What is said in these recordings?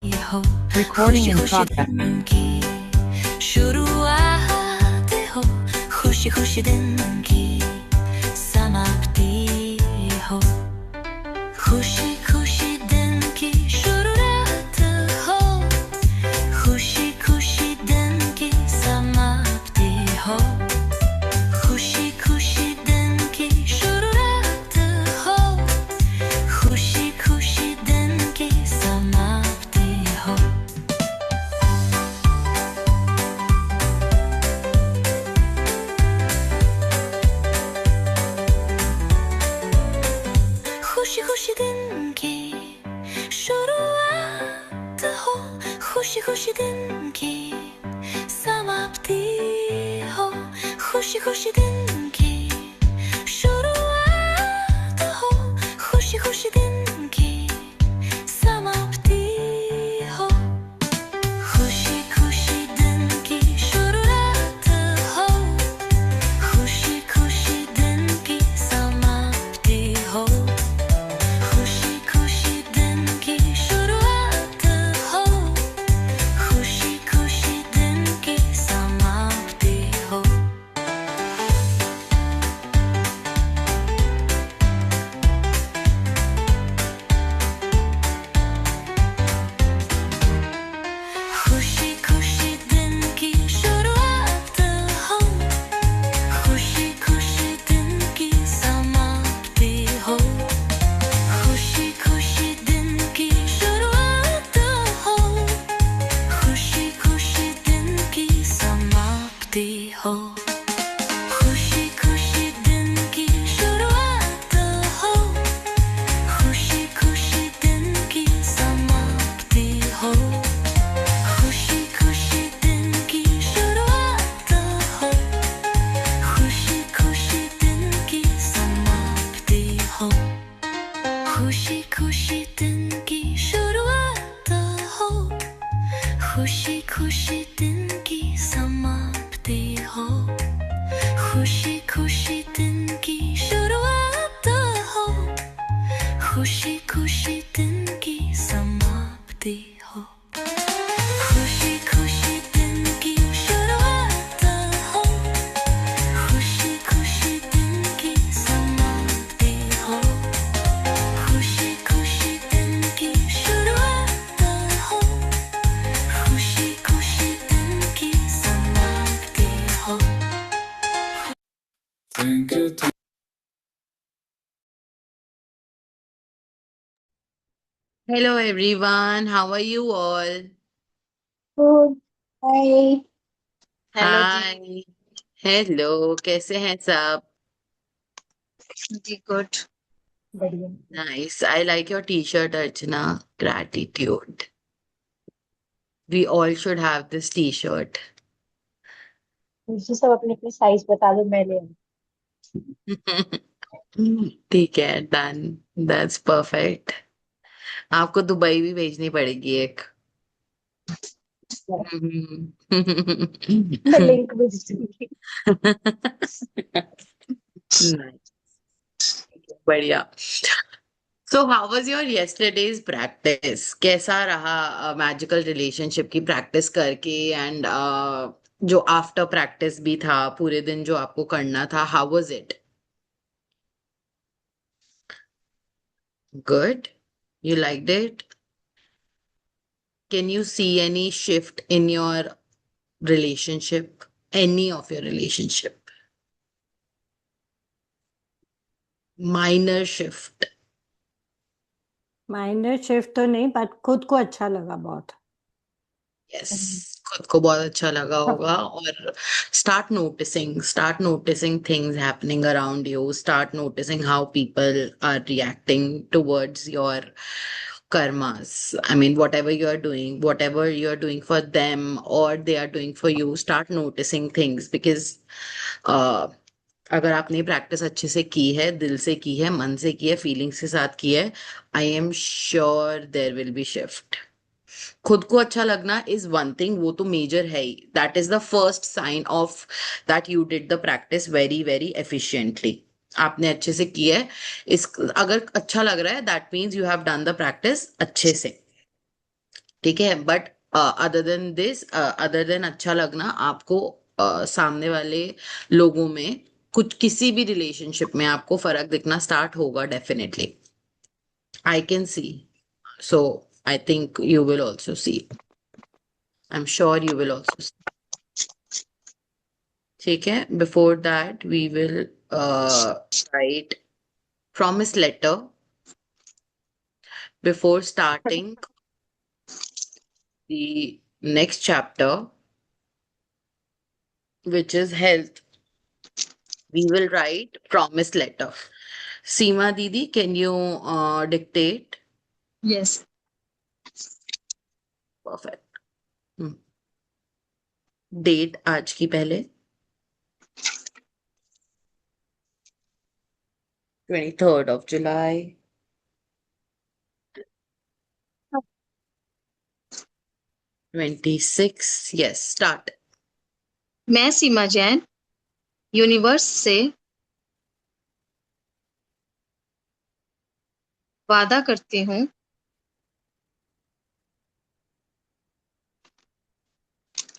हो Recording खुशी in खुशी progress. दिन की शुरुआत हो खुशी खुशी दिन की समाप्ति हो खुशी खुशी दिन की शुरुआत हो खुशी खुशी दिन की समाप्ति हो खुशी खुशी दिन की शुरुआत हो खुशी खुशी दिन की समाप्ति हो खुशी खुशी दिन की शुरुआत हो खुशी खुशी दिन की समाप्ति हो खुशी खुशी दिन की शुरुआत हो खुशी खुशी दिन की समाप्ति हो खुशी खुशी दिन की शुरुआत हो खुशी खुशी दिन की समाप्ति हो खुशी खुशी दिन की शुरुआत हो खुशी खुशी दिन की समाप्ति हो खुशी खुशी दिन की शुरुआत हो खुशी खुशी दिन की समाप्ति हो खुशी खुशी दिन की शुरुआत हो खुशी खुशी दिन की समाप्ति हो खुशी खुशी दिन की शुरुआत हो खुशी खुशी दिन की समाप्ति हो खुशी खुशी दिन की शुरुआत हो खुशी खुशी दिन की समाप्ति हो खुशी खुशी दिन की शुरुआत हो खुशी खुशी दिन की समाप्ति हो खुशी खुशी दिन की शुरुआत हो खुशी खुशी दिन की समाप्ति हो खुशी खुशी दिन की शुरुआत हो खुशी खुशी दिन की समाप्ति हो खुशी खुशी दिन की शुरुआत हो खुशी खुशी दिन की समाप्ति हो Hello everyone, how are you all? Good. Hi. Hello ji Hi, hello, कैसे हैं सब? जी गुड बढ़िया Nice, I like your t-shirt, Archana. Gratitude. We all should have this t-shirt. मुझे सब अपने अपने साइज बता दो मैं ले आऊँ। ठीक है, डन. That's perfect. आपको दुबई भी भेजनी पड़ेगी एक. मैं लिंक भेज दूंगी। Nice. बढ़िया. So how was your yesterday's practice? कैसा रहा मैजिकल रिलेशनशिप की प्रैक्टिस करके एंड जो आफ्टर प्रैक्टिस भी था पूरे दिन जो आपको करना था, how was it? Good? You liked it? Can you see any shift in your relationship? Any of your relationship? Minor shift. Minor shift तो नहीं बट खुद को अच्छा लगा बहुत यस, खुद को बहुत अच्छा लगा होगा और start noticing things happening around you, start noticing how people are reacting towards your karmas. I mean, whatever you are doing for them or they are doing for you, start noticing things because uh, अगर आपने practice अच्छे से की है, दिल से की है, मन से की है, फीलिंग्स के साथ की है, I am sure there will be shift. खुद को अच्छा लगना इज वन थिंग, वो तो मेजर है ही. That is the first sign of that you did the practice very very efficiently. आपने अच्छे से किया है. इस अगर अच्छा लग रहा है that means you have done the practice अच्छे से. ठीक है, but other than this, other than अच्छा लगना आपको, सामने वाले लोगों में कुछ किसी भी रिलेशनशिप में आपको फर्क दिखना स्टार्ट होगा definitely. I can see. So I think you will also see. I am sure you will also see. ठीक है, before that we will write promise letter before starting the next chapter, which is health. We will write promise letter. Seema Didi, can you dictate? Yes. Perfect. Date आज की पहले 23rd of July. 26. Yes, start. मैं सीमा Jain universe से वादा करती हूँ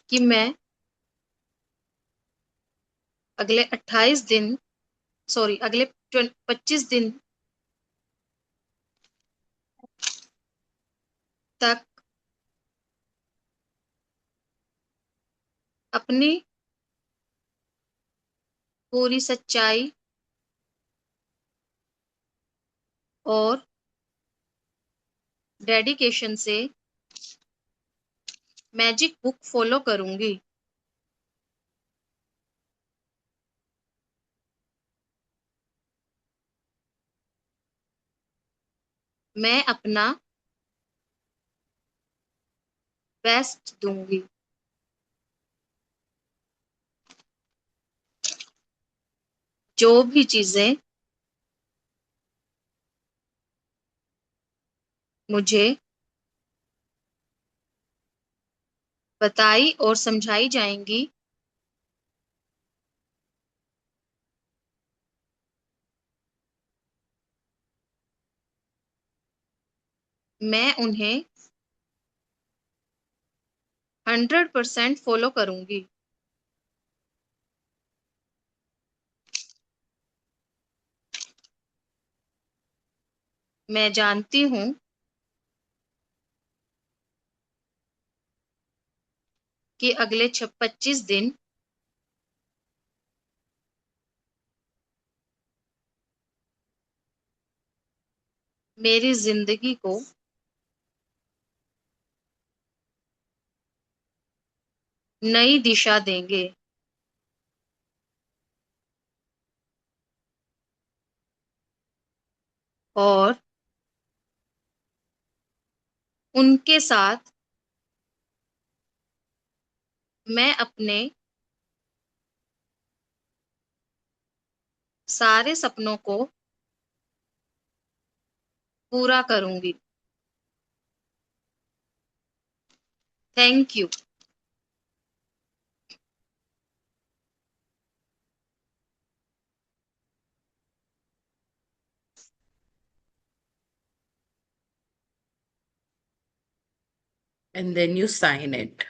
कि मैं अगले 25 दिन तक अपनी पूरी सच्चाई और डेडिकेशन से मैजिक बुक फॉलो करूंगी. मैं अपना बेस्ट दूंगी. जो भी चीजें मुझे बताई और समझाई जाएंगी, मैं उन्हें 100% फॉलो करूंगी. मैं जानती हूँ कि अगले 25 दिन मेरी जिंदगी को नई दिशा देंगे. और उनके साथ मैं अपने सारे सपनों को पूरा करूंगी. Thank you. And then you sign it.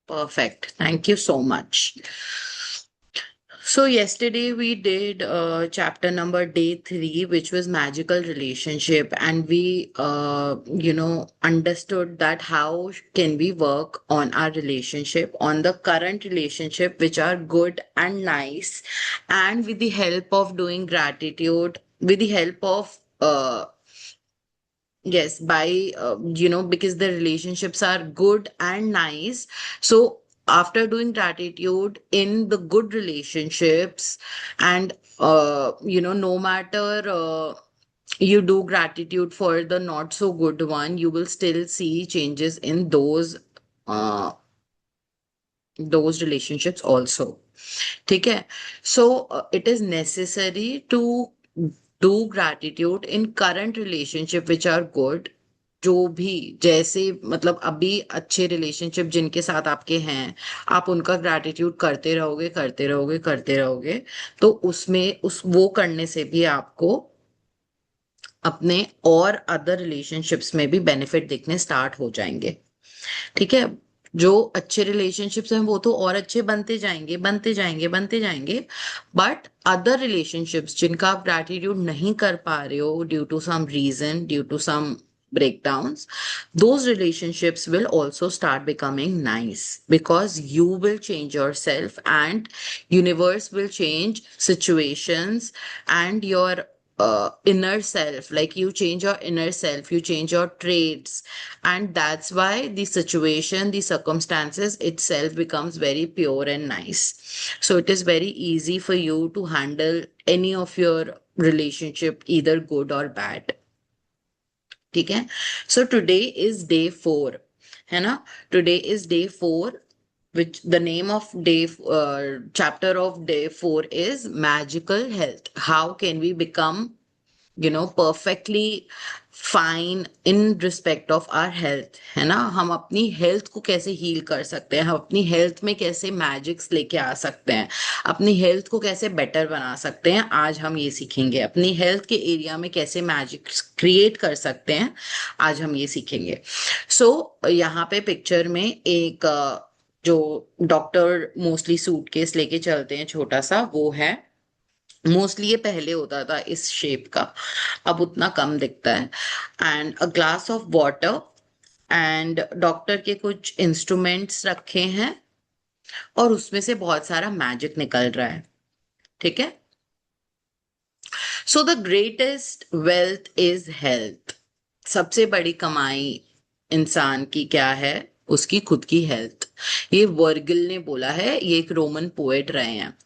Perfect. Thank you so much. So yesterday we did chapter number day 3, which was magical relationship, and we understood that how can we work on our relationship, on the current relationship, which are good and nice, and with the help of doing gratitude, with the help of yes, by because the relationships are good and nice. So after doing gratitude in the good relationships, and no matter you do gratitude for the not so good one, you will still see changes in those relationships also. ठीक है. So it is necessary to do gratitude in current relationship which are good. जो भी जैसे मतलब अभी अच्छे relationship जिनके साथ आपके हैं, आप उनका ग्रैटिट्यूड करते रहोगे करते रहोगे करते रहोगे, तो उसमें उस वो करने से भी आपको अपने और अदर रिलेशनशिप्स में भी बेनिफिट दिखने स्टार्ट हो जाएंगे। ठीक है, जो अच्छे रिलेशनशिप्स हैं वो तो और अच्छे बनते जाएंगे बनते जाएंगे बनते जाएंगे, बट अदर रिलेशनशिप्स जिनका आप ग्रैटिट्यूड नहीं कर पा रहे हो due to some reason, due to some breakdowns, those relationships will also start becoming nice because you will change yourself and universe will change situations and your inner self, like you change your inner self, you change your traits, and that's why the situation, the circumstances itself becomes very pure and nice. So it is very easy for you to handle any of your relationship, either good or bad. ठीक है, so today is day 4, है ना, today is day 4, which the name of day chapter of day 4 is magical health. How can we become perfectly fine in respect of our health, है ना, हम अपनी health को कैसे हील कर सकते हैं, हम अपनी हेल्थ में कैसे मैजिक्स लेके आ सकते हैं, अपनी हेल्थ को कैसे बेटर बना सकते हैं, आज हम ये सीखेंगे। अपनी हेल्थ के एरिया में कैसे मैजिक्स क्रिएट कर सकते हैं, आज हम ये सीखेंगे। सो यहाँ पे पिक्चर में एक जो डॉक्टर मोस्टली सूटकेस लेके चलते हैं छोटा सा, वो है। मोस्टली ये पहले होता था इस शेप का, अब उतना कम दिखता है। And a glass of water and doctor के कुछ इंस्ट्रूमेंट्स रखे हैं और उसमें से बहुत सारा मैजिक निकल रहा है। ठीक है, so the greatest wealth is health. सबसे बड़ी कमाई इंसान की क्या है? उसकी खुद की हेल्थ। ये वर्गिल ने बोला है, ये एक रोमन पोएट रहे हैं।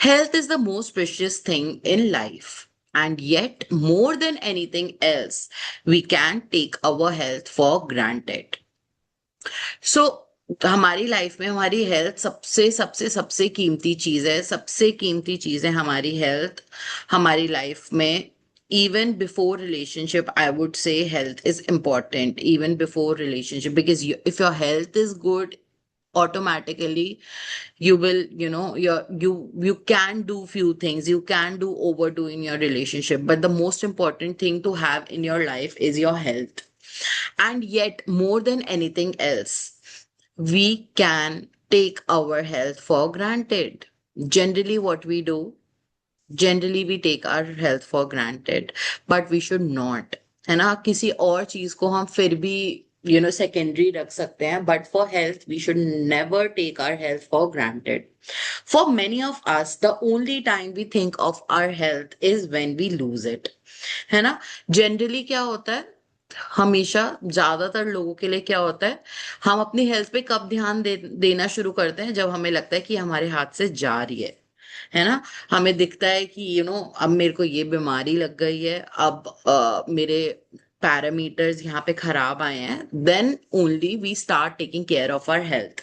Health is the most precious thing in life, and yet, more than anything else, we can take our health for granted. So, हमारी लाइफ में हमारी हेल्थ सबसे सबसे सबसे कीमती चीज है, सबसे कीमती चीज है हमारी हेल्थ हमारी लाइफ में। Even before relationship, I would say health is important, even before relationship, because if your health is good, automatically you will you can do few things, you can do overdo in your relationship, but the most important thing to have in your life is your health. And yet, more than anything else, we can take our health for granted. Generally what we do, generally we take our health for granted, but we should not, है ना। किसी और चीज को हम फिर भी secondary रख सकते हैं, but for health we should never take our health for granted. For many of us the only time we think of our health is when we lose it, है ना। जनरली क्या होता है, हमेशा ज्यादातर लोगों के लिए क्या होता है, हम अपनी हेल्थ पे कब ध्यान देना शुरू करते हैं? जब हमें लगता है कि हमारे हाथ से जा रही है ना। हमें दिखता है कि अब मेरे को ये बीमारी लग गई है, अब मेरे पैरामीटर्स यहाँ पे खराब आए हैं, then only we start taking care of our health.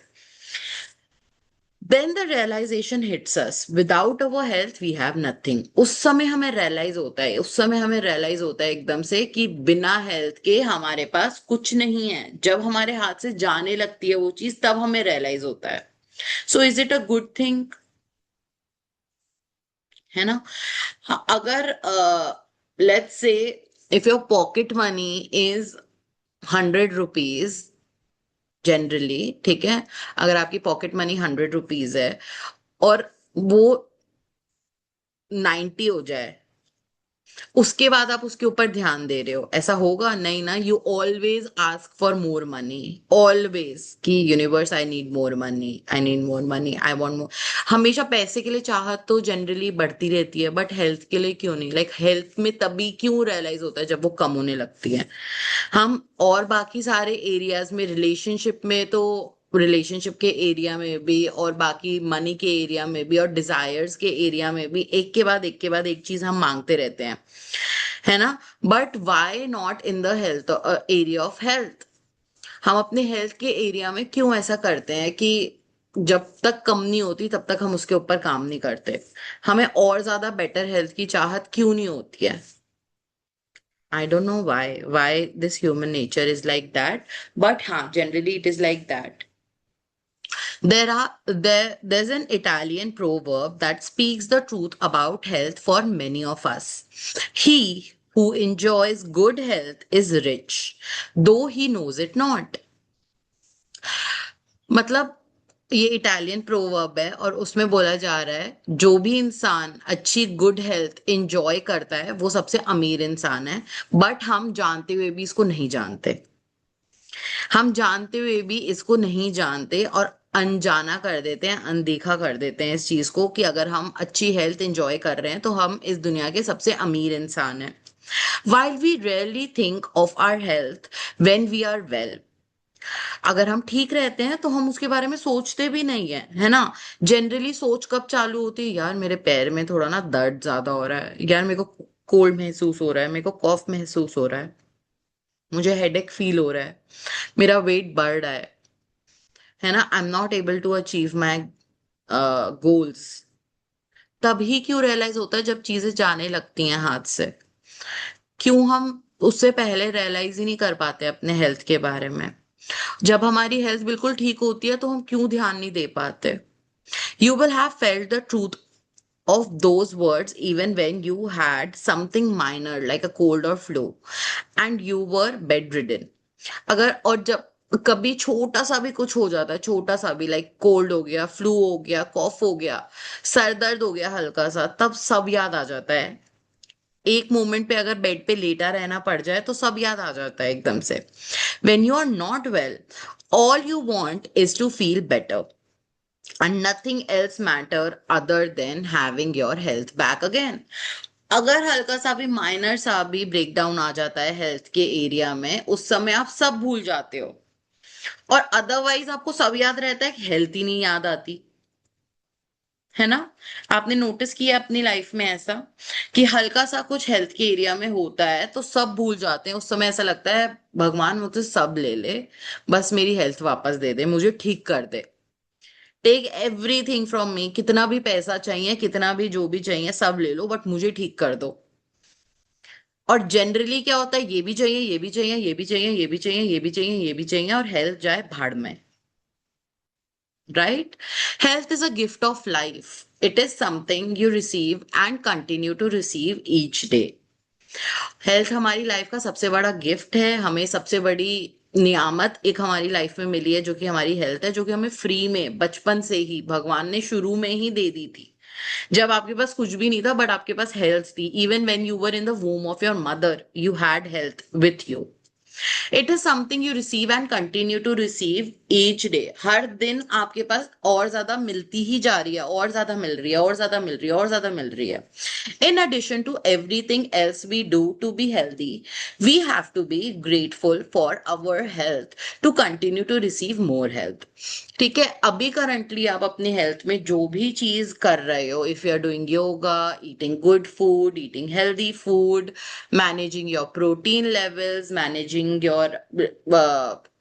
Then the realization hits us, without our health we have nothing. उस समय हमें रियलाइज होता है एकदम से कि बिना हेल्थ के हमारे पास कुछ नहीं है। जब हमारे हाथ से जाने लगती है वो चीज, तब हमें रियलाइज होता है। So is it a good thing, है ना। अगर let's say if your pocket money is 100 rupees, generally, ठीक है, अगर आपकी पॉकेट मनी 100 रुपीज है और वो 90 हो जाए, उसके बाद आप उसके ऊपर ध्यान दे रहे हो, ऐसा होगा नहीं ना। You always ask for more money, always, कि universe I need more money, I need more money, I want more. हमेशा पैसे के लिए चाहत तो जनरली बढ़ती रहती है, बट हेल्थ के लिए क्यों नहीं? लाइक हेल्थ में तभी क्यों रियलाइज होता है जब वो कम होने लगती है। हम और बाकी सारे एरियाज में, रिलेशनशिप में तो रिलेशनशिप के एरिया में भी, और बाकी मनी के एरिया में भी, और डिजायर्स के एरिया में भी, एक के बाद एक चीज हम मांगते रहते हैं, है ना। But why not in the health area of health? हम अपने हेल्थ के एरिया में क्यों ऐसा करते हैं कि जब तक कम नहीं होती तब तक हम उसके ऊपर काम नहीं करते? हमें और ज्यादा बेटर हेल्थ की चाहत क्यों नहीं होती है? I don't know why this human nature is like that, but generally it is like that. There's an Italian proverb that speaks the truth about health for many of us. He who enjoys good health is rich, though he knows it not. मतलब ये Italian proverb है और उसमें बोला जा रहा है जो भी इंसान अच्छी गुड हेल्थ एंजॉय करता है वो सबसे अमीर इंसान है, बट हम जानते हुए भी इसको नहीं जानते। हम जानते हुए भी इसको नहीं जानते और अनजाना कर देते हैं, अनदेखा कर देते हैं इस चीज को कि अगर हम अच्छी हेल्थ एंजॉय कर रहे हैं तो हम इस दुनिया के सबसे अमीर इंसान हैं। While we rarely think of our health when we are well, अगर हम ठीक रहते हैं तो हम उसके बारे में सोचते भी नहीं है ना। जनरली सोच कब चालू होती है, यार मेरे पैर में थोड़ा ना दर्द ज्यादा हो रहा है, यार मेरे को कोल्ड महसूस हो रहा है, मेरे को कॉफ महसूस हो रहा है, मुझे हेडेक फील हो रहा है, मेरा वेट बढ़ रहा है ना, I am not able to achieve my goals. तभी क्यों रियलाइज होता है जब चीजें जाने लगती हैं हाथ से। क्यों हम उससे पहले रियलाइज ही नहीं कर पाते अपने हेल्थ के बारे में। जब हमारी हेल्थ बिल्कुल ठीक होती है तो हम क्यों ध्यान नहीं दे पाते। You will have felt the truth of those words even when you had something minor like a cold or flu and you were bedridden। अगर और जब कभी छोटा सा भी कुछ हो जाता है, छोटा सा भी लाइक कोल्ड हो गया, फ्लू हो गया, कॉफ हो गया, सर दर्द हो गया हल्का सा, तब सब याद आ जाता है। एक मोमेंट पे अगर बेड पे लेटा रहना पड़ जाए तो सब याद आ जाता है एकदम से। when you are not well, all you want is to feel better and nothing else matter other than having your health back again। अगर हल्का सा भी माइनर सा भी ब्रेकडाउन आ जाता है हेल्थ के एरिया में, उस समय आप सब भूल जाते हो और अदरवाइज आपको सब याद रहता है, हेल्थ ही नहीं याद आती है ना। आपने नोटिस किया अपनी लाइफ में ऐसा कि हल्का सा कुछ हेल्थ के एरिया में होता है तो सब भूल जाते हैं। उस समय ऐसा लगता है भगवान मुझसे सब ले ले, बस मेरी हेल्थ वापस दे दे, मुझे ठीक कर दे, टेक एवरीथिंग फ्रॉम मी, कितना भी पैसा चाहिए, कितना भी जो भी चाहिए सब ले लो, बट मुझे ठीक कर दो। और जनरली क्या होता है, ये भी चाहिए, ये भी चाहिए, ये भी चाहिए, ये भी चाहिए, ये भी चाहिए, ये भी चाहिए, और हेल्थ जाए भाड़ में। Right? Health is a gift of life, it is something you receive and continue to receive each day. Health हमारी लाइफ का सबसे बड़ा गिफ्ट है, हमें सबसे बड़ी नियामत एक हमारी लाइफ में मिली है जो कि हमारी हेल्थ है, जो कि हमें फ्री में बचपन से ही भगवान ने शुरू में ही दे दी थी। जब आपके पास कुछ भी नहीं था बट आपके पास हेल्थ थी, even when you were in the womb of your mother you had health with you. It is something you receive and continue to receive each day. हर दिन आपके पास और ज्यादा मिलती ही जा रही है, और ज्यादा मिल रही है, और ज्यादा मिल रही है, और ज्यादा मिल रही है। In addition to everything else we do to be healthy, we have to be grateful for our health to continue to receive more health। ठीक है, अभी करंटली आप अपनी हेल्थ में जो भी चीज कर रहे हो, if you are doing yoga, eating good food, eating healthy food, managing your protein levels, managing your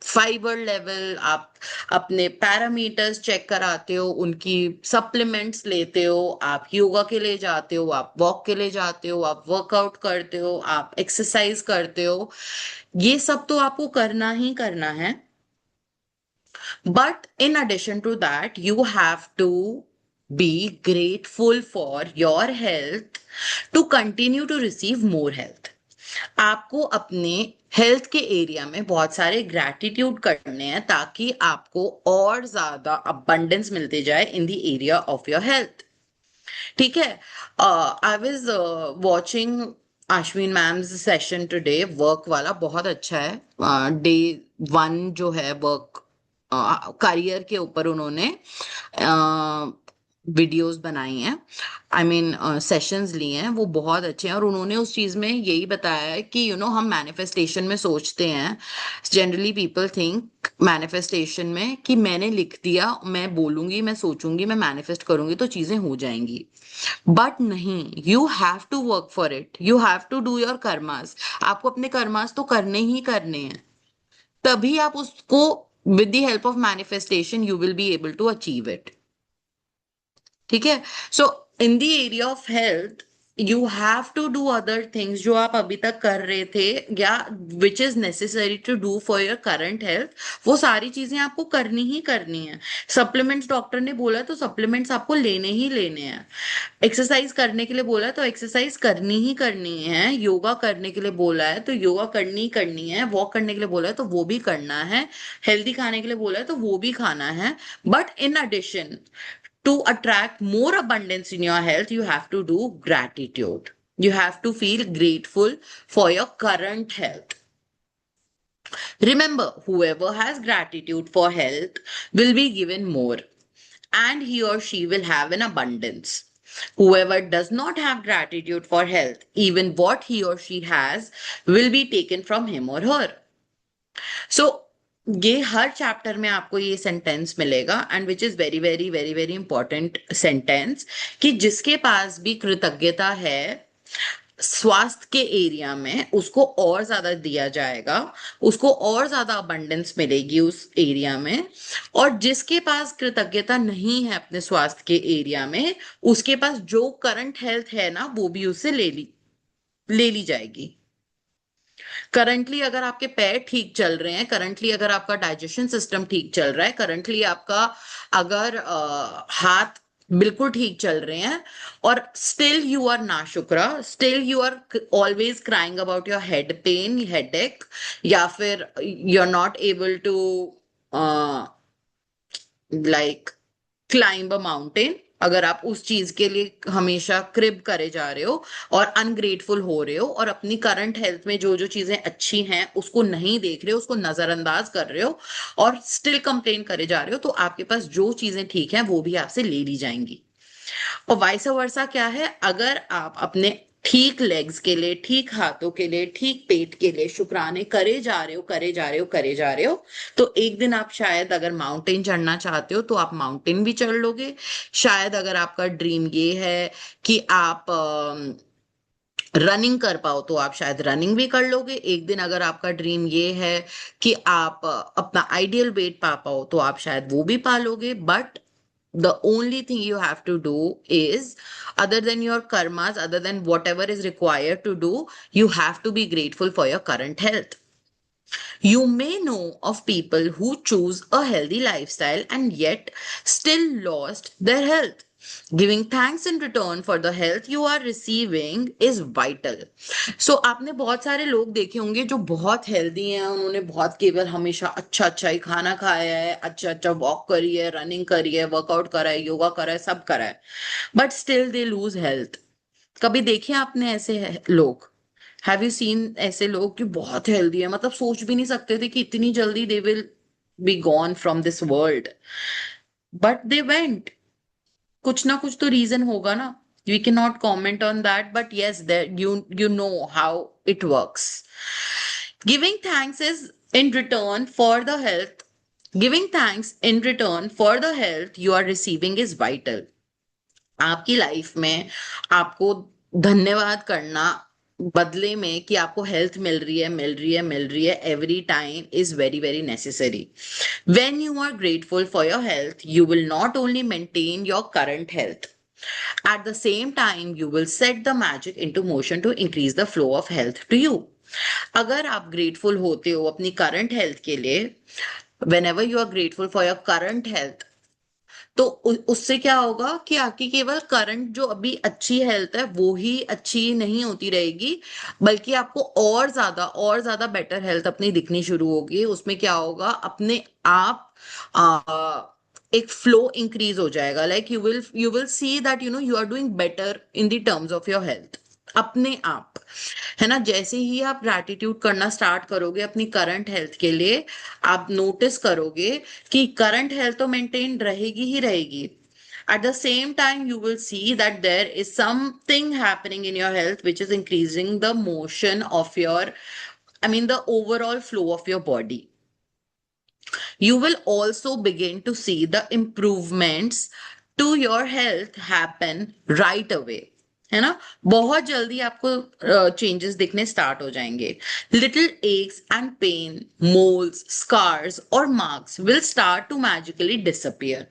fibre level, आप अपने पैरामीटर्स चेक कराते हो, उनकी सप्लीमेंट्स लेते हो, आप योगा के लिए जाते हो, आप वॉक के लिए जाते हो, आप वर्कआउट करते हो, आप एक्सरसाइज करते हो, ये सब तो आपको करना ही करना है। But in addition to that, you have to be grateful for your health to continue to receive more health। आपको अपने हेल्थ के एरिया में बहुत सारे ग्रैटिट्यूड करने हैं ताकि आपको और ज्यादा अबंडेंस मिलते जाए in the area of your health. ठीक है, I was watching Ashwin ma'am's session today, work वाला बहुत अच्छा है। डे 1 जो है वर्क करियर के ऊपर उन्होंने वीडियोस बनाई हैं, आई मीन सेशंस लिए हैं, वो बहुत अच्छे हैं। और उन्होंने उस चीज में यही बताया है कि हम मैनिफेस्टेशन में सोचते हैं, जनरली पीपल थिंक मैनिफेस्टेशन में कि मैंने लिख दिया, मैं बोलूंगी, मैं सोचूंगी, मैं मैनिफेस्ट करूंगी तो चीजें हो जाएंगी। बट नहीं, you have to work for it, you have to do your karmas. आपको अपने कर्मास तो करने ही करने हैं, तभी आप उसको with the help of manifestation you will be able to achieve it। ठीक है, so in the area of health you have to do other things जो आप अभी तक कर रहे थे, या which is necessary to do for your current health, वो सारी चीजें आपको करनी ही करनी है। सप्लीमेंट्स डॉक्टर ने बोला तो सप्लीमेंट्स आपको लेने ही लेने हैं। एक्सरसाइज करने के लिए बोला है तो एक्सरसाइज करनी ही करनी है। योगा करने के लिए बोला है तो योगा करनी ही करनी है। वॉक करने के लिए बोला है तो वो भी करना है। हेल्दी खाने के लिए बोला है तो वो भी खाना है। But in addition, to attract more abundance in your health, you have to do gratitude. You have to feel grateful for your current health. Remember, whoever has gratitude for health will be given more, and he or she will have an abundance. Whoever does not have gratitude for health, even what he or she has will be taken from him or her. सो ये हर chapter में आपको ये sentence मिलेगा, and which is very very very very important sentence, कि जिसके पास भी कृतज्ञता है स्वास्थ्य के एरिया में, उसको और ज्यादा दिया जाएगा, उसको और ज्यादा अबंडेंस मिलेगी उस एरिया में। और जिसके पास कृतज्ञता नहीं है अपने स्वास्थ्य के एरिया में, उसके पास जो करंट हेल्थ है ना, वो भी उससे ले ली जाएगी। करंटली अगर आपके पैर ठीक चल रहे हैं, करंटली अगर आपका डाइजेशन सिस्टम ठीक चल रहा है, करंटली आपका अगर हाथ बिल्कुल ठीक चल रहे हैं, और स्टिल यू आर नाशुक्रा, still you are always crying about your head pain, headache, या फिर you are not able to like climb a mountain, अगर आप उस चीज के लिए हमेशा क्रिब करे जा रहे हो और अनग्रेटफुल हो रहे हो, और अपनी करंट हेल्थ में जो जो चीजें अच्छी हैं उसको नहीं देख रहे हो, उसको नजरअंदाज कर रहे हो, और स्टिल कंप्लेन करे जा रहे हो, तो आपके पास जो चीजें ठीक हैं वो भी आपसे ले ली जाएंगी। और वाइस वर्सा क्या है, अगर आप अपने ठीक लेग्स के लिए, ठीक हाथों के लिए, ठीक पेट के लिए शुक्राने करे जा रहे हो, करे जा रहे हो, करे जा रहे हो, तो एक दिन आप शायद अगर माउंटेन चढ़ना चाहते हो तो आप माउंटेन भी चढ़ लोगे। शायद अगर आपका ड्रीम ये है कि आप रनिंग कर पाओ तो आप शायद रनिंग भी कर लोगे एक दिन। अगर आपका ड्रीम ये है कि आप अपना आइडियल वेट पा पाओ तो आप शायद वो भी पा लोगे। But the only thing you have to do is, other than your karmas, other than whatever is required to do, you have to be grateful for your current health. You may know of people who choose a healthy lifestyle and yet still lost their health. Giving thanks in return for the health you are receiving is vital. So आपने बहुत सारे लोग देखे होंगे जो बहुत healthy हैं, उन्होंने बहुत केवल हमेशा अच्छा अच्छा ही खाना खाया है, अच्छा अच्छा वॉक करी है, रनिंग करी है, वर्कआउट करा है, योगा करा है, सब करा है, but still they lose health. कभी देखे आपने ऐसे लोग? हैव यू सीन ऐसे लोग कि बहुत हेल्दी है, मतलब सोच भी नहीं सकते थे कि इतनी जल्दी they will be gone from this world, but they went. कुछ ना कुछ तो रीजन होगा ना, we cannot comment on that, but yes, that you know how it works. Giving thanks is in return for the health, giving thanks in return for the health you are receiving is vital. आपकी life में आपको धन्यवाद करना बदले में कि आपको health मिल रही है, मिल रही है, मिल रही है every time, is very very necessary. When you are grateful for your health, you will not only maintain your current health, at the same time you will set the magic into motion to increase the flow of health to you. अगर आप grateful होते हो अपनी current health के लिए, whenever you are grateful for your current health, तो उससे क्या होगा कि आपकी केवल करंट जो अभी अच्छी हेल्थ है वो ही अच्छी नहीं होती रहेगी, बल्कि आपको और ज्यादा बेटर हेल्थ अपनी दिखनी शुरू होगी। उसमें क्या होगा, अपने आप एक फ्लो इंक्रीज हो जाएगा। Like you will see that you are doing better in the terms of your health अपने आप, है ना। जैसे ही आप ग्रैटिट्यूड करना स्टार्ट करोगे अपनी करंट हेल्थ के लिए, आप नोटिस करोगे कि करंट हेल्थ तो मेंटेन रहेगी ही रहेगी। At the same time, you will see that there is something happening in your health which is increasing the motion of the overall flow of your body. You will also begin to see the improvements to your health happen right away. है ना, बहुत जल्दी आपको changes दिखने start हो जाएंगे। Little aches and pain, moles, scars और marks will start to magically disappear.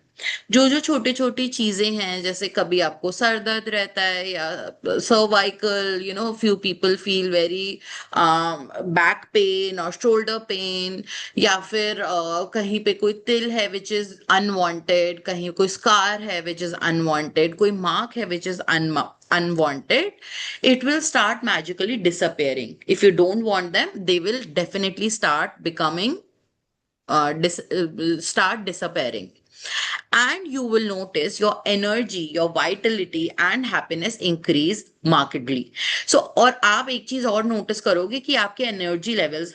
जो जो छोटी छोटी चीजें हैं, जैसे कभी आपको सर दर्द रहता है या cervical, few people feel very back pain और शोल्डर पेन, या फिर कहीं पे कोई तिल है विच इज अनवांटेड, कहीं कोई स्कार है विच इज अनवांटेड, कोई मार्क है which is unwanted, it will start magically disappearing. If you don't want them, they will definitely start becoming start disappearing, and you will notice your energy, your vitality and happiness increase markedly. So और आप एक चीज और notice करोगे कि आपके energy levels,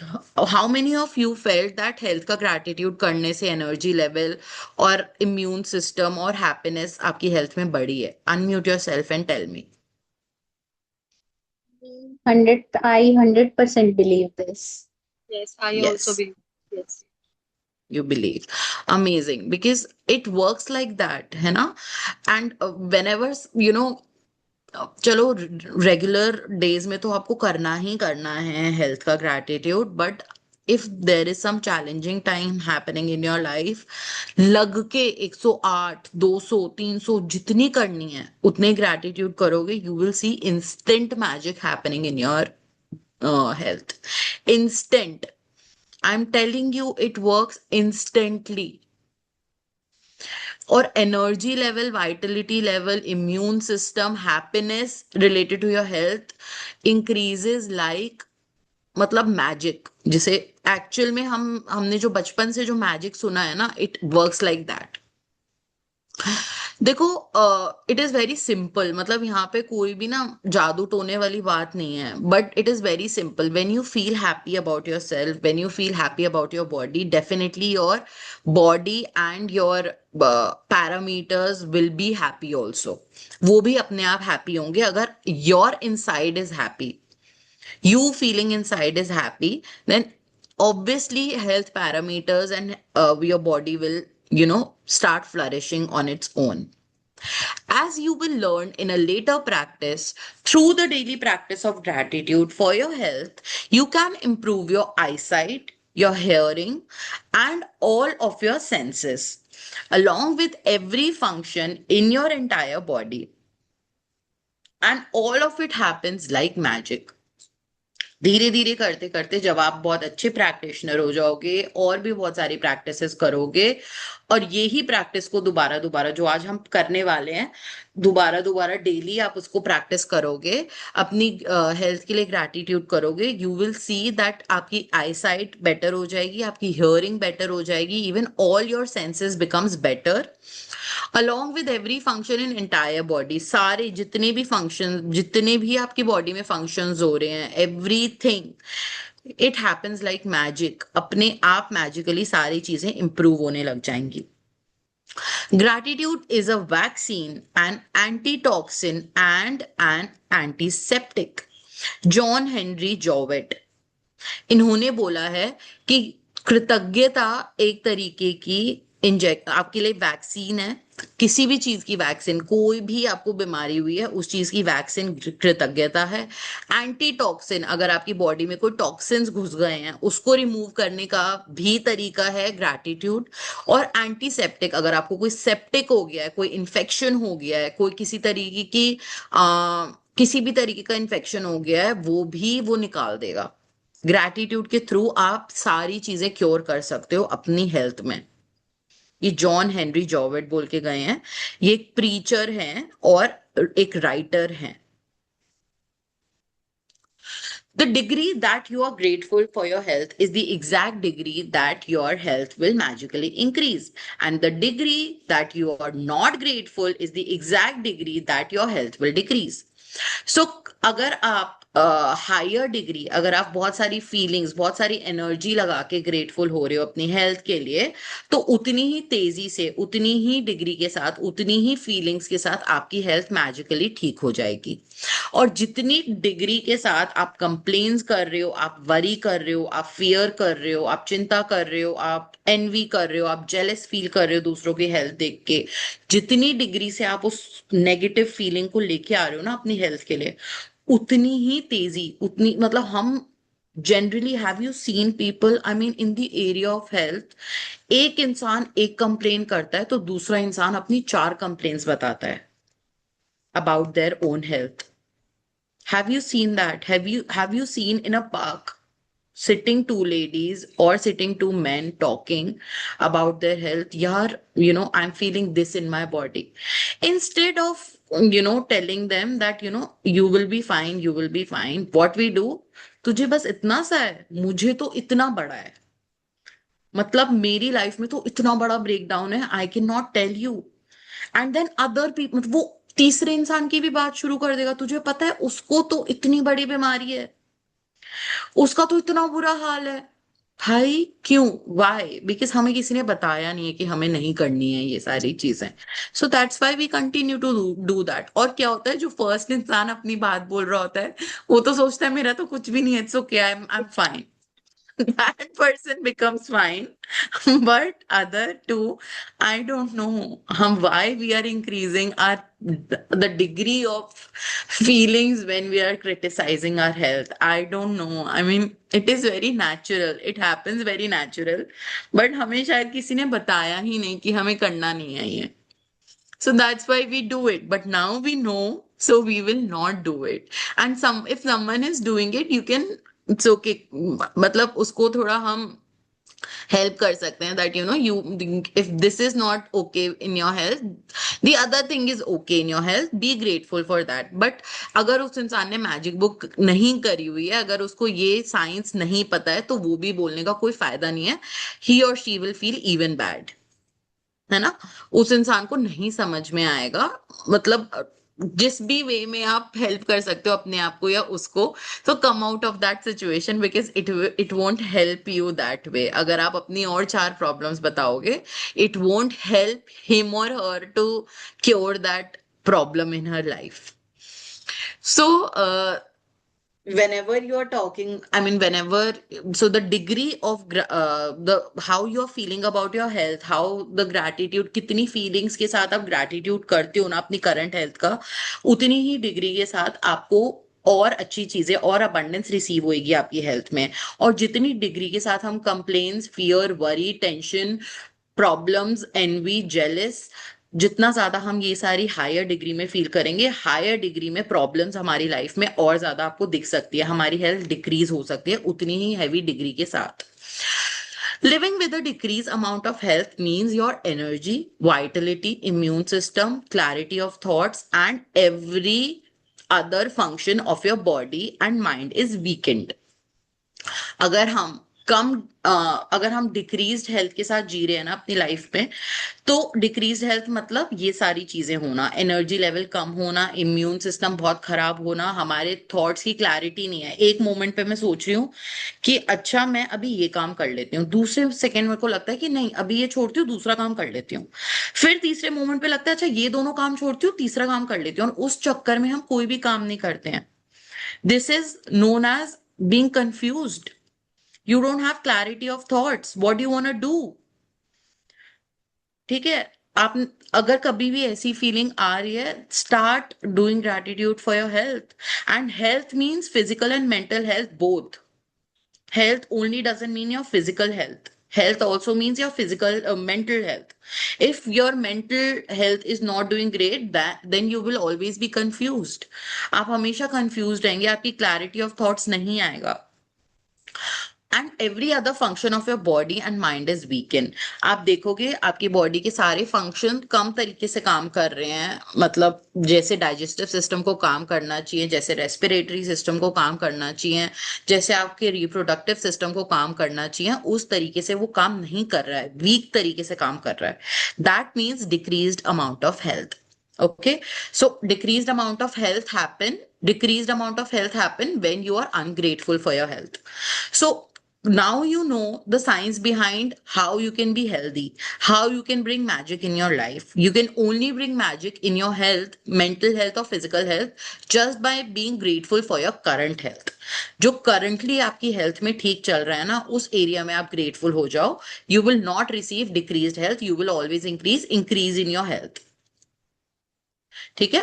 how many of you felt that health का gratitude करने से एनर्जी लेवल और इम्यून सिस्टम और हैप्पीनेस आपकी हेल्थ में बढ़ी है? Unmute yourself and tell me. 100% believe this. Yes, I Yes. also believe. Yes. You believe. Amazing, because it works like that, है ना? And whenever चलो रेगुलर डेज में तो आपको करना ही करना है हेल्थ का gratitude, but if there is some challenging time happening in your life, लग के 108 200 300 जितनी करनी है उतने ग्रैटिट्यूड करोगे, you will C instant magic happening in your health. Instant. I'm telling you, it works instantly. और energy level, vitality level, immune system, happiness related to your health increases like मतलब magic. जिसे actual में हमने जो बचपन से जो magic सुना है ना, it works like that. देखो, इट इज वेरी सिंपल, मतलब यहाँ पे कोई भी ना जादू टोने वाली बात नहीं है, but it is very simple. When you feel happy about your self, when you feel happy about your body, definitely your body and your parameters will be happy also. वो भी अपने आप हैप्पी होंगे अगर your inside is happy. You feeling inside is happy, then obviously health parameters and your body will, start flourishing on its own. As you will learn in a later practice, through the daily practice of gratitude for your health, you can improve your eyesight, your hearing, and all of your senses, along with every function in your entire body. And all of it happens like magic. धीरे धीरे करते करते जब आप बहुत अच्छे practitioner हो जाओगे और भी बहुत सारी प्रैक्टिसेस करोगे, और यही प्रैक्टिस को दोबारा दोबारा जो आज हम करने वाले हैं, दोबारा दोबारा डेली आप उसको प्रैक्टिस करोगे, अपनी हेल्थ के लिए ग्रैटिट्यूड करोगे, यू विल सी दैट आपकी आई साइट बेटर हो जाएगी, आपकी हियरिंग बेटर हो जाएगी, even all your senses becomes better, along with every function in entire body. सारे जितने भी फंक्शन, जितने भी आपकी बॉडी में फंक्शंस हो रहे हैं, everything, it happens like magic. अपने आप मैजिकली सारी चीजें इंप्रूव होने लग जाएंगी. Gratitude is a vaccine, an antitoxin, and an antiseptic. John Henry Jowett, इन्होंने बोला है कि कृतज्ञता एक तरीके की आपके लिए वैक्सीन है. किसी भी चीज की वैक्सीन, कोई भी आपको बीमारी हुई है उस चीज की वैक्सीन कृतज्ञता है. एंटीटॉक्सिन, अगर आपकी बॉडी में कोई टॉक्सिन्स घुस गए हैं उसको रिमूव करने का भी तरीका है ग्रैटिट्यूड. और एंटीसेप्टिक, अगर आपको कोई सेप्टिक हो गया है, कोई इन्फेक्शन हो गया है, कोई किसी तरीके की किसी भी तरीके का इन्फेक्शन हो गया है, वो निकाल देगा. ग्रैटिट्यूड के थ्रू आप सारी चीजें क्योर कर सकते हो अपनी हेल्थ में. ये जॉन हेनरी जॉवेट बोल के गए हैं. ये एक प्रीचर हैं और एक राइटर हैं. The degree that you are grateful for your health is the exact degree that your health will magically increase. And the degree that you are not grateful is the exact degree that your health will decrease. So, अगर आप higher degree, अगर आप बहुत सारी feelings, बहुत सारी energy लगा के ग्रेटफुल हो रहे हो अपनी हेल्थ के लिए, तो उतनी ही तेजी से, उतनी ही डिग्री के साथ, उतनी ही फीलिंग्स के साथ आपकी हेल्थ मैजिकली ठीक हो जाएगी. और जितनी डिग्री के साथ आप कंप्लेन्स कर रहे हो, आप वरी कर रहे हो, आप फियर कर रहे हो, आप चिंता कर रहे हो, आप एनवी कर रहे हो, आप जेलस फील कर रहे हो दूसरों की हेल्थ देख के, जितनी डिग्री से आप उस नेगेटिव फीलिंग को लेके आ रहे हो ना अपनी हेल्थ के लिए, उतनी ही तेजी, उतनी, मतलब हम Generally, have you seen people, I mean, in the area of health, एक इंसान एक कंप्लेन करता है तो दूसरा इंसान अपनी 4 कंप्लेन्स बताता है about their own health. Have you seen that? Have you seen in a park sitting two ladies or sitting two men talking about their health? Yaar, I'm feeling this in my body. Instead of, telling them that, you will be fine, you will be fine. What we do, तुझे बस इतना सा है, मुझे तो इतना बड़ा है. मतलब मेरी लाइफ में तो इतना बड़ा ब्रेकडाउन है, I can not tell you. And then other people, वो तीसरे इंसान की भी बात शुरू कर देगा. तुझे पता है उसको तो इतनी बड़ी बीमारी है, उसका तो इतना बुरा हाल है. भाई क्यों? वाई? बिकॉज हमें किसी ने बताया नहीं है कि हमें नहीं करनी है ये सारी चीजें. So that's why we continue to do that. और क्या होता है, जो फर्स्ट इंसान अपनी बात बोल रहा होता है वो तो सोचता है मेरा तो कुछ भी नहीं है, it's okay, I am fine. That person becomes fine. But other two, I don't know why we are increasing the degree of feelings when we are criticizing our health. I don't know. I mean, it is very natural. It happens very natural. But हमें शायद किसी ने बताया ही नहीं कि हमें करना नहीं है ये. So that's why we do it. But now we know, so we will not do it. And if someone is doing it, you can, it's okay. मतलब उसको थोड़ा हम हेल्प कर सकते हैं, that you, if this is not okay in your health, the other thing is okay in your health, be grateful for that. But अगर उस इंसान ने मैजिक बुक नहीं करी हुई है, अगर उसको ये साइंस नहीं पता है, तो वो भी बोलने का कोई फायदा नहीं है. he or she will feel even bad. है ना? उस इंसान को नहीं समझ में आएगा. मतलब जिस भी वे में आप हेल्प कर सकते हो अपने आप को या उसको, तो come out of that situation, because it won't help you that way. अगर आप अपनी और 4 प्रॉब्लम्स बताओगे, इट वोंट हेल्प हिम और her to cure that problem in her life. So whenever you are talking, I mean, so the degree of the how you are feeling about your health, how the gratitude, कितनी feelings के साथ आप gratitude करते हो ना अपनी current health का, उतनी ही डिग्री के साथ आपको और अच्छी चीजें और abundance रिसीव होएगी आपकी हेल्थ में. और जितनी डिग्री के साथ हम complains, fear, worry, tension, problems, envy, jealous, जितना ज्यादा हम ये सारी हायर डिग्री में फील करेंगे, हायर डिग्री में प्रॉब्लम्स हमारी लाइफ में और ज्यादा आपको दिख सकती है, हमारी हेल्थ डिक्रीज हो सकती है उतनी ही हैवी डिग्री के साथ. Living with a decreased amount of health means your energy, vitality, immune system, clarity of thoughts, and every other function of your body and mind is weakened. अगर हम decreased health के साथ जी रहे हैं ना अपनी लाइफ में, तो डिक्रीज्ड हेल्थ मतलब ये सारी चीजें होना, एनर्जी लेवल कम होना, इम्यून सिस्टम बहुत खराब होना, हमारे थॉट्स की क्लैरिटी नहीं है. एक मोमेंट पे मैं सोच रही हूँ कि अच्छा मैं अभी ये काम कर लेती हूँ, दूसरे सेकेंड मेरे को लगता है कि नहीं अभी ये छोड़ती हूँ, दूसरा काम कर लेती हूँ, फिर तीसरे मोमेंट पे लगता है अच्छा ये दोनों काम छोड़ती हूँ, तीसरा काम कर लेती हूँ, और उस चक्कर में हम कोई भी काम नहीं करते हैं. This is known as being confused. You don't have clarity of thoughts. What do you want to do? ठीक है? आप अगर कभी भी ऐसी फीलिंग आ रही है, start doing gratitude for your health. And health means physical and mental health both. Health only doesn't mean your physical health. Health also means your physical, mental health. If your mental health is not doing great, then you will always be confused. आप हमेशा confused रहेंगे, आपकी clarity of thoughts नहीं आएगा. And every other function of your body and mind is weaken. आप देखोगे आपकी body के सारे फंक्शन कम तरीके से काम कर रहे हैं. मतलब जैसे डाइजेस्टिव सिस्टम को काम करना चाहिए, जैसे रेस्पिरेटरी सिस्टम को काम करना चाहिए, जैसे आपके रिप्रोडक्टिव सिस्टम को काम करना चाहिए, उस तरीके से वो काम नहीं कर रहा है, वीक तरीके से काम कर रहा है. That means decreased amount of health. Okay, so decreased amount of health happen when you are ungrateful for your health. So now you know the science behind how you can be healthy, how you can bring magic in your life. You can only bring magic in your health, mental health or physical health, just by being grateful for your current health. जो currently आपकी health में ठीक चल रहा है ना, उस area में आप grateful हो जाओ. You will not receive decreased health. You will always increase in your health. ठीक है?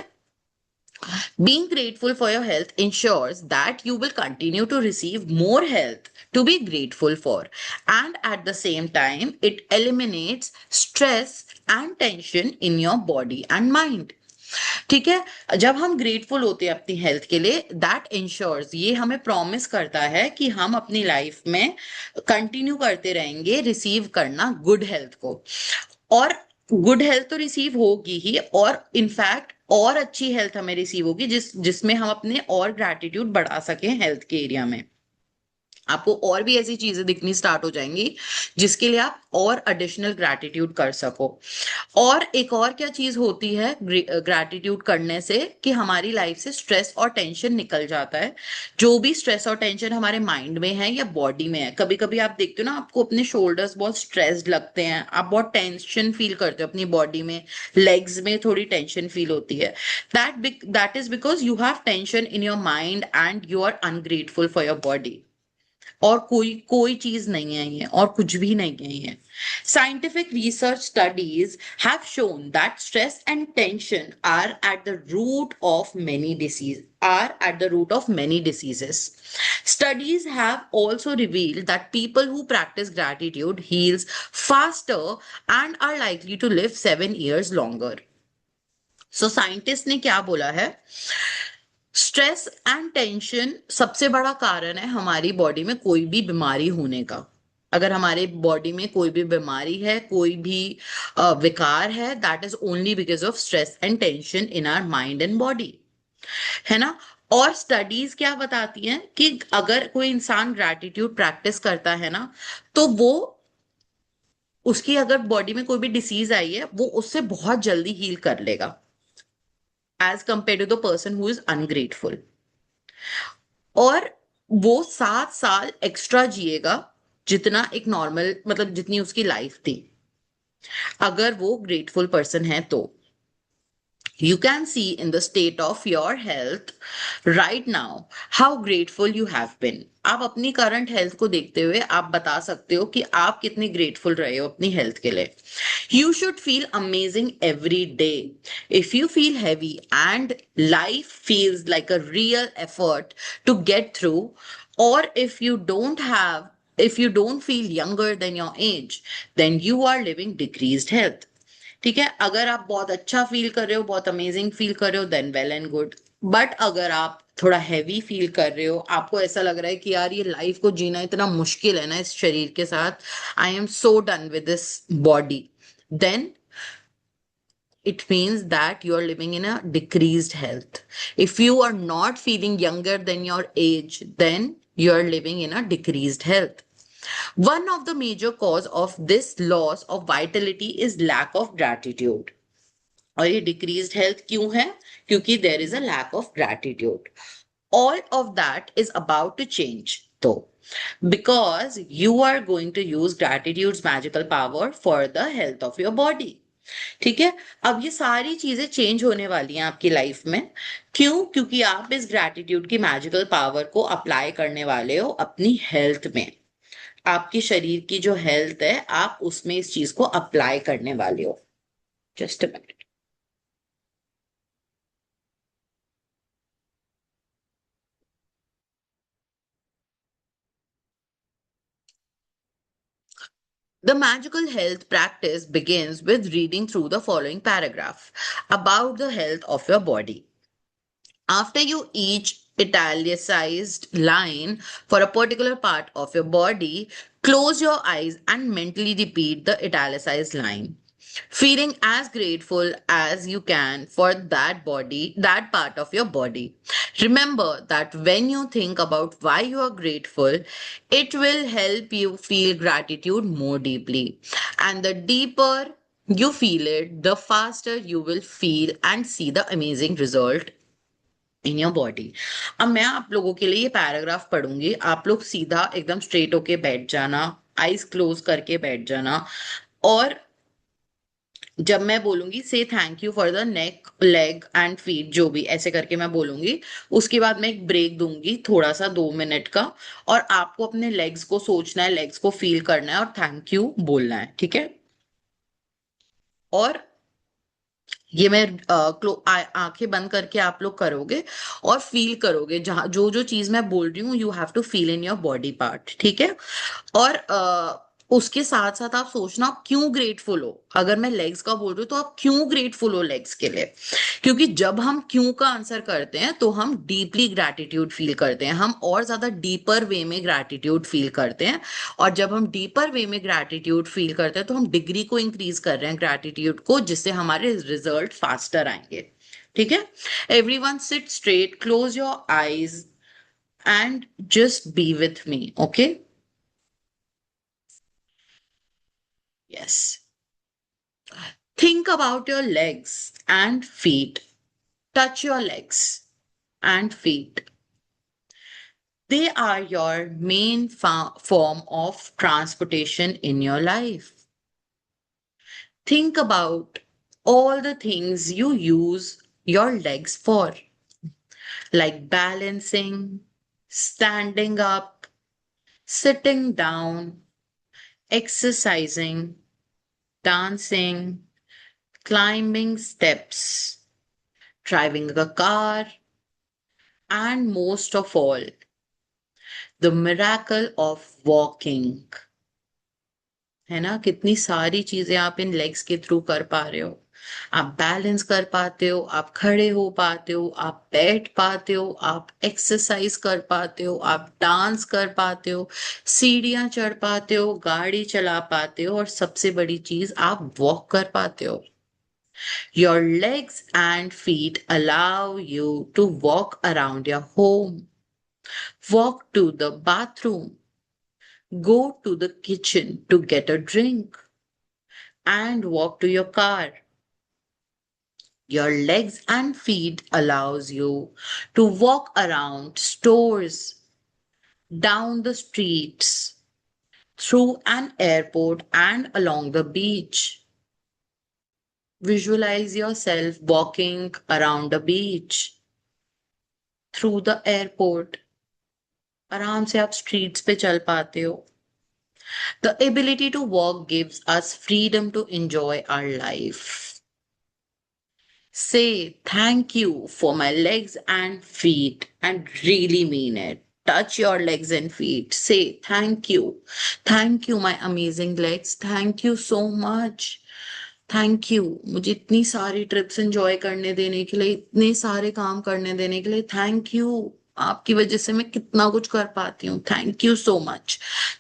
Being grateful for your health ensures that you will continue to receive more health to be grateful for, and at the same time it eliminates stress and tension in your body and mind. ठीक है, जब हम grateful होते हैं अपनी health के लिए, that ensures, ये हमें प्रॉमिस करता है कि हम अपनी लाइफ में कंटिन्यू करते रहेंगे रिसीव करना गुड हेल्थ को, और गुड हेल्थ तो रिसीव होगी ही, और इनफैक्ट और अच्छी हेल्थ हमें रिसीव होगी जिसमें हम अपने और ग्रैटिट्यूड बढ़ा सकें हेल्थ के एरिया में। आपको और भी ऐसी चीजें दिखनी स्टार्ट हो जाएंगी जिसके लिए आप और एडिशनल ग्रैटिट्यूड कर सको। और एक और क्या चीज होती है ग्रैटिट्यूड करने से, कि हमारी लाइफ से स्ट्रेस और टेंशन निकल जाता है। जो भी स्ट्रेस और टेंशन हमारे माइंड में है या बॉडी में है, कभी कभी आप देखते हो ना, आपको अपने शोल्डर्स बहुत स्ट्रेस्ड लगते हैं, आप बहुत टेंशन फील करते हो अपनी बॉडी में, लेग्स में थोड़ी टेंशन फील होती है, that is because you have tension in your mind and you are ungrateful for your body. और कोई कोई चीज नहीं है ये, और कुछ भी नहीं है ये। Scientific research studies have shown that stress and tension are at the root of many diseases. Studies have also revealed that people who practice gratitude heals faster and are likely to live 7 years longer. So scientists ने क्या बोला है, stress and tension सबसे बड़ा कारण है हमारी body में कोई भी बीमारी होने का। अगर हमारे बॉडी में कोई भी बीमारी है, कोई भी विकार है, that is only because of stress and tension in our mind and body, है ना। और स्टडीज क्या बताती हैं कि अगर कोई इंसान ग्रैटिट्यूड प्रैक्टिस करता है ना, तो वो उसकी अगर बॉडी में कोई भी डिसीज आई है, वो उससे बहुत जल्दी हील कर लेगा as compared to the person who is ungrateful. और वो 7 साल एक्स्ट्रा जिएगा जितना एक नॉर्मल, मतलब जितनी उसकी लाइफ थी, अगर वो ग्रेटफुल पर्सन है तो। You can see in the state of your health right now how grateful you have been. आप अपनी करंट हेल्थ को देखते हुए आप बता सकते हो कि आप कितने ग्रेटफुल रहे हो अपनी हेल्थ के लिए। You should feel amazing every day. If you feel heavy and life feels like a real effort to get through, or if you don't feel younger than your age, then you are living decreased health. ठीक है, अगर आप बहुत अच्छा feel कर रहे हो, बहुत अमेजिंग फील कर रहे हो, then well and good. But अगर आप थोड़ा हैवी फील कर रहे हो, आपको ऐसा लग रहा है कि यार ये लाइफ को जीना इतना मुश्किल है ना इस शरीर के साथ, I am so done with this body, then it means that you are living in a decreased health. If you are not feeling younger than your age, then you are living in a decreased health. One of the major cause of this loss of vitality is lack of gratitude. और ये decreased health क्यों है? क्योंकि there is a lack of gratitude. All of that is about to change though, because you are going to use gratitude's magical power for the health of your body. ठीक है, अब ये सारी चीजें change होने वाली हैं आपकी लाइफ में। क्यों? क्योंकि आप इस ग्रैटिट्यूड की मैजिकल पावर को अप्लाई करने वाले हो अपनी हेल्थ में। आपके शरीर की जो हेल्थ है, आप उसमें इस चीज को अप्लाई करने वाले हो। Just a minute. The magical health practice begins with reading through the following paragraph about the health of your body. After you each italicized line for a particular part of your body, close your eyes and mentally repeat the italicized line, feeling as grateful as you can for that part of your body. Remember that when you think about why you are grateful, it will help you feel gratitude more deeply. And the deeper you feel it, the faster you will feel and see the amazing result in your body. अब मैं आप लोगों के लिए ये paragraph पढ़ूंगी, आप लोग सीधा एकदम स्ट्रेट होके बैठ जाना, आईज क्लोज करके बैठ जाना, और जब मैं बोलूंगी से thank you for the neck, leg and feet, जो भी ऐसे करके मैं बोलूंगी, उसके बाद मैं एक ब्रेक दूंगी थोड़ा सा 2 मिनट का, और आपको अपने लेग्स को सोचना है, लेग्स को फील करना है और थैंक यू बोलना है, ठीक है। और ये मैं आंखें बंद करके आप लोग करोगे और फील करोगे, जहां जो जो चीज मैं बोल रही हूँ, you have to feel in your body part, ठीक है। और उसके साथ साथ आप सोचना आप क्यों ग्रेटफुल हो। अगर मैं लेग्स का बोल रही हूँ तो आप क्यों ग्रेटफुल हो लेग्स के लिए, क्योंकि जब हम क्यों का आंसर करते हैं तो हम डीपली ग्रैटिट्यूड फील करते हैं, हम और ज्यादा डीपर वे में ग्रैटिट्यूड फील करते हैं। और जब हम डीपर वे में ग्रैटिट्यूड फील करते हैं तो हम डिग्री को इंक्रीज कर रहे हैं ग्रैटिट्यूड को, जिससे हमारे रिजल्ट फास्टर आएंगे, ठीक है। Everyone seat straight, close your eyes and just be with me, okay. Yes, think about your legs and feet. Touch your legs and feet. They are your main form of transportation in your life. Think about all the things you use your legs for, like balancing, standing up, sitting down, exercising, dancing, climbing steps, driving a car, and most of all, the miracle of walking. है ना, कितनी सारी चीजें आप इन legs के through कर पा रहे हो। आप बैलेंस कर पाते हो, आप खड़े हो पाते हो, आप बैठ पाते हो, आप एक्सरसाइज कर पाते हो, आप डांस कर पाते हो, सीढ़ियां चढ़ पाते हो, गाड़ी चला पाते हो, और सबसे बड़ी चीज आप वॉक कर पाते हो। Your legs and feet allow you to walk around your home, walk to the bathroom, go to the kitchen to get a drink, and walk to your car. Your legs and feet allows you to walk around stores, down the streets, through an airport and along the beach. Visualize yourself walking around a beach, through the airport. आराम से आप streets पे चल पाते हो। The ability to walk gives us freedom to enjoy our life. Say thank you for my legs and feet and really mean it. Touch your legs and feet. Say thank you. Thank you, my amazing legs. Thank you so much. Thank you, मुझे इतनी सारी trips enjoy करने देने के लिए, इतने सारे काम करने देने के लिए। थैंक यू, आपकी वजह से मैं कितना कुछ कर पाती हूँ। Thank you so much.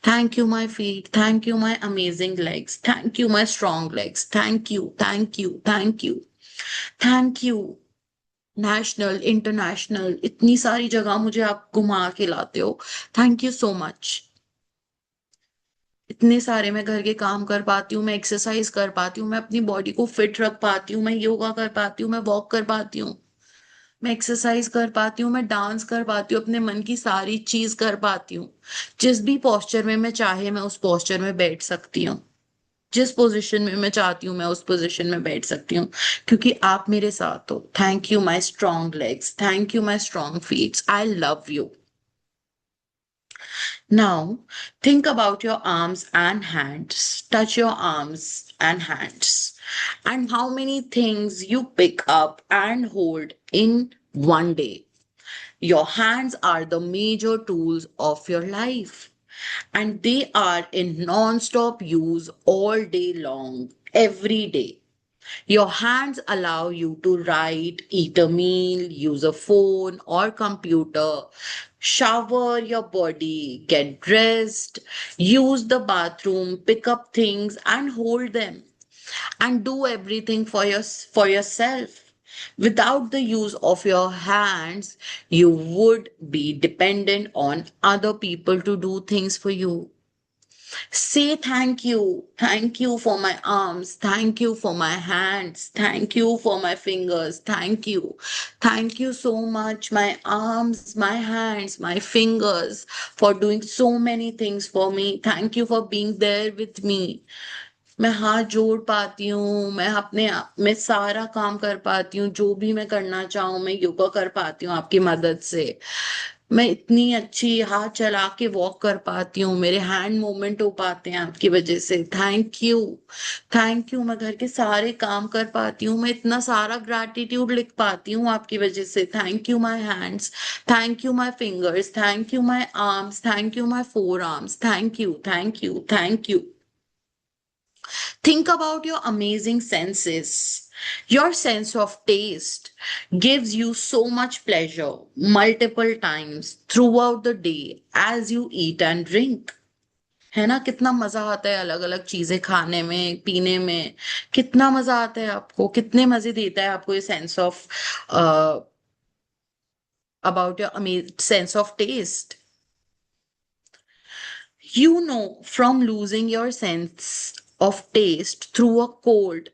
Thank you my feet, thank you my amazing legs, thank you my strong legs, thank you, thank you, thank you, thank you. National, international, इतनी सारी जगह मुझे आप घुमा के लाते हो। Thank you so much. इतने सारे मैं घर के काम कर पाती हूँ, मैं एक्सरसाइज कर पाती हूँ, मैं अपनी बॉडी को फिट रख पाती हूँ, मैं योगा कर पाती हूँ, मैं वॉक कर पाती हूँ, मैं एक्सरसाइज कर पाती हूँ, मैं डांस कर पाती हूँ, अपने मन की सारी चीज कर पाती हूँ। जिस भी पोस्चर में मैं चाहे मैं उस पोस्चर में बैठ सकती हूँ, जिस पोजीशन में मैं चाहती हूँ मैं उस पोजीशन में बैठ सकती हूँ, क्योंकि आप मेरे साथ हो। Thank you my strong legs, thank you my strong feets, I love you. Now, think about your arms and hands. Touch your arms and hands. And how many things you pick up and hold in one day. Your hands are the major tools of your life. And they are in non-stop use all day long, every day. Your hands allow you to write, eat a meal, use a phone or computer, shower your body, get dressed, use the bathroom, pick up things and hold them, and do everything for yourself. Without the use of your hands, you would be dependent on other people to do things for you. Say thank you. Thank you for my arms. Thank you for my hands. Thank you for my fingers. Thank you. Thank you so much, my arms, my hands, my fingers, for doing so many things for me. Thank you for being there with me. मैं हाथ जोड़ पाती हूँ, मैं अपने मैं सारा काम कर पाती हूँ, जो भी मैं करना चाहूँ मैं योगा कर पाती हूँ आपकी मदद से। मैं इतनी अच्छी हाथ चला के वॉक कर पाती हूँ, मेरे हैंड मूवमेंट हो पाते हैं आपकी वजह से, थैंक यू। थैंक यू, मैं घर के सारे काम कर पाती हूँ, मैं इतना सारा ग्रैटिट्यूड लिख पाती हूँ आपकी वजह से, thank you my hands, thank you my fingers, thank you my arms, thank you my four arms, thank you, thank you, thank you. Think about your amazing senses. Your sense of taste gives you so much pleasure multiple times throughout the day as you eat and drink. है ना, कितना मजा आता है अलग अलग चीजें खाने में पीने में, कितना मजा आता है आपको, कितने मजे देता है आपको ये sense of about your sense of taste. You know from losing your sense of taste through a cold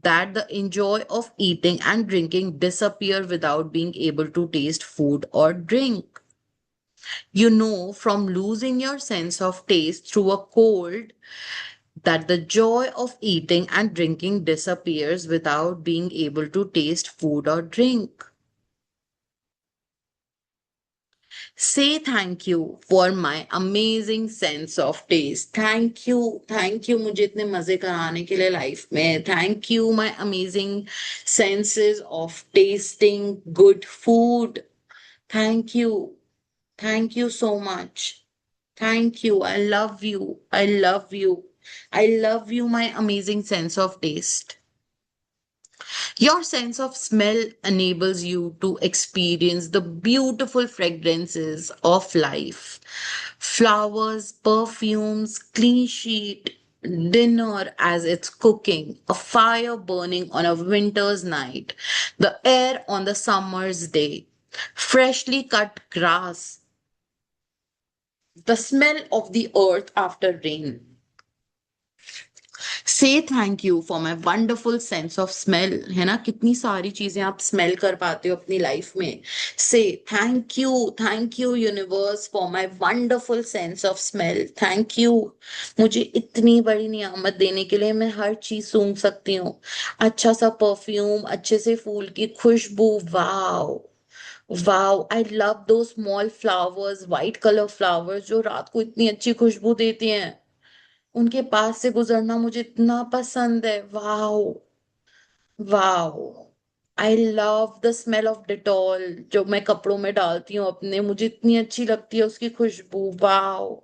that the enjoy of eating and drinking disappear without being able to taste food or drink. You know from losing your sense of taste through a cold that the joy of eating and drinking disappears without being able to taste food or drink. Say thank you for my amazing sense of taste. Thank you मुझे इतने मजे कराने के लिए life में. Thank you my amazing senses of tasting good food. Thank you so much. Thank you. I love you. I love you. I love you, my amazing sense of taste. Your sense of smell enables you to experience the beautiful fragrances of life. Flowers, perfumes, clean sheet, dinner as it's cooking, a fire burning on a winter's night, the air on the summer's day, freshly cut grass, the smell of the earth after rain. से thank you for my wonderful sense of smell. है ना, कितनी सारी चीजें आप smell कर पाते हो अपनी लाइफ में. से thank you universe for my wonderful sense of smell. Thank you मुझे इतनी बड़ी नियामत देने के लिए. मैं हर चीज सूंघ सकती हूँ, अच्छा सा परफ्यूम, अच्छे से फूल की खुशबू. वाओ वाओ, आई लव दो small flowers, white colour flowers जो रात को इतनी अच्छी खुशबू देती हैं. उनके पास से गुजरना मुझे इतना पसंद है. Wow wow, I love the smell of Dettol जो मैं कपड़ों में डालती हूँ अपने, मुझे इतनी अच्छी लगती है उसकी खुशबू. Wow,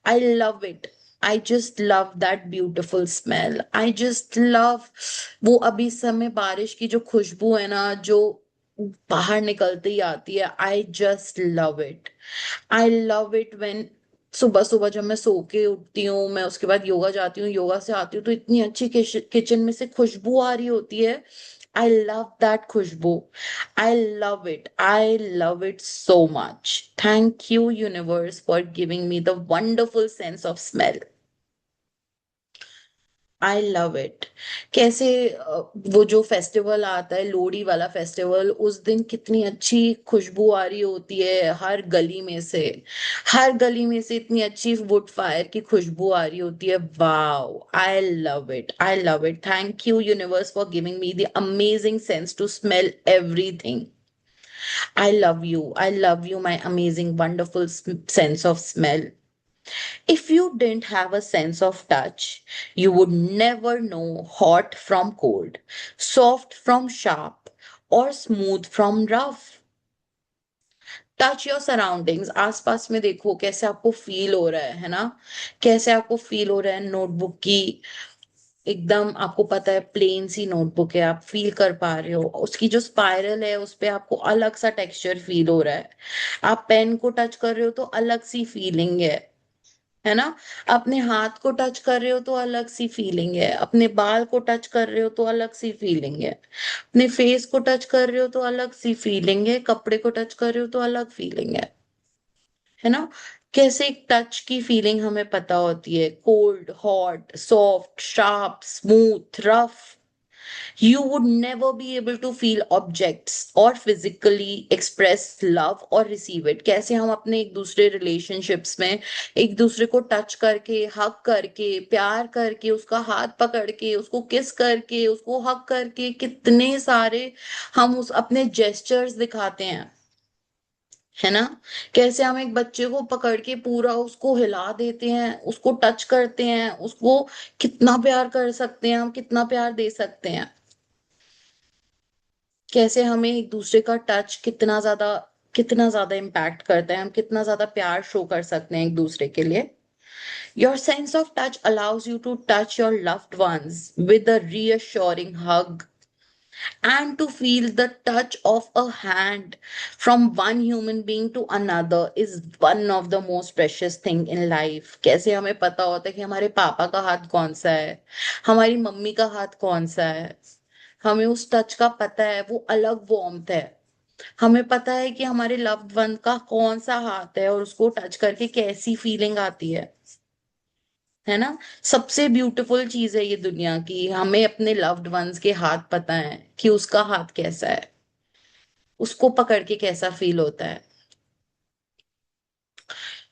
I love it. I just love that beautiful smell. I just love वो अभी समय बारिश की जो खुशबू है ना, जो बाहर निकलते ही आती है. आई just love it. I love it when सुबह सुबह जब मैं सो के उठती हूँ, मैं उसके बाद योगा जाती हूँ, योगा से आती हूँ तो इतनी अच्छी किचन में से खुशबू आ रही होती है. आई लव दैट खुशबू. I love it. I love it so much. Thank you universe for giving me the wonderful sense of smell. I love it. कैसे वो जो फेस्टिवल आता है, लोहड़ी वाला फेस्टिवल, उस दिन कितनी अच्छी खुशबू आ रही होती है हर गली में से. हर गली में से इतनी अच्छी वुड फायर की खुशबू आ रही होती है. Wow, I love it. I love it. Thank you universe for giving me the amazing sense to smell everything. I love you. I love you my amazing wonderful sense of smell. If you didn't have a sense of touch, you would never know hot from cold, soft from sharp, or smooth from rough. Touch your surroundings. आसपास में देखो कैसे आपको feel हो रहा है ना, कैसे आपको फील हो रहा है. नोटबुक की एकदम आपको पता है प्लेन सी नोटबुक है, आप फील कर पा रहे हो उसकी जो स्पाइरल है उस पे आपको अलग सा टेक्सचर फील हो रहा है. आप पेन को टच कर रहे हो तो अलग सी फीलिंग है ना. अपने हाथ को टच कर रहे हो तो अलग सी फीलिंग है, अपने बाल को टच कर रहे हो तो अलग सी फीलिंग है, अपने फेस को टच कर रहे हो तो अलग सी फीलिंग है, कपड़े को टच कर रहे हो तो अलग फीलिंग है ना. कैसे एक टच की फीलिंग हमें पता होती है, cold, hot, soft, sharp, smooth, rough. You would never be able to feel objects or physically express love or receive it. कैसे हम अपने एक दूसरे रिलेशनशिप्स में एक दूसरे को टच करके, हक करके, प्यार करके, उसका हाथ पकड़ के, उसको किस करके, उसको हक करके, कितने सारे हम उस अपने जेस्चर्स दिखाते हैं, है ना? कैसे हम एक बच्चे को पकड़ के पूरा उसको हिला देते हैं, उसको टच करते हैं, उसको कितना प्यार कर सकते हैं हम, कितना प्यार दे सकते हैं। कैसे हमें एक दूसरे का टच कितना ज्यादा इम्पैक्ट करता है, हम कितना ज्यादा प्यार शो कर सकते हैं एक दूसरे के लिए। Your sense of touch allows you to touch your loved ones with a reassuring hug and to feel the touch of a hand from one human being to another is one of the most precious thing in life। कैसे हमें पता होता है कि हमारे पापा का हाथ कौन सा है, हमारी मम्मी का हाथ कौन सा है, हमें उस टच का पता है, वो अलग वार्मथ है। हमें पता है कि हमारे लव्ड वन का कौन सा हाथ है और उसको टच करके कैसी फीलिंग आती है ना? सबसे ब्यूटीफुल चीज है ये दुनिया की, हमें अपने लव्ड वंस के हाथ पता है कि उसका हाथ कैसा है, उसको पकड़ के कैसा फील होता है।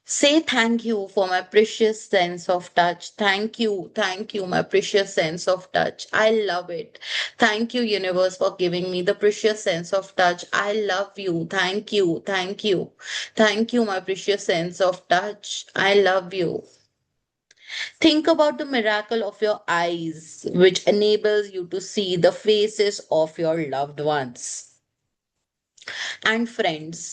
Say thank you for my precious sense of touch. Thank you, my precious sense of touch. I love it. Thank you, universe, for giving me the precious sense of touch. I love you. Thank you. Thank you, my precious sense of touch. I love you. Think about the miracle of your eyes, which enables you to see the faces of your loved ones and friends.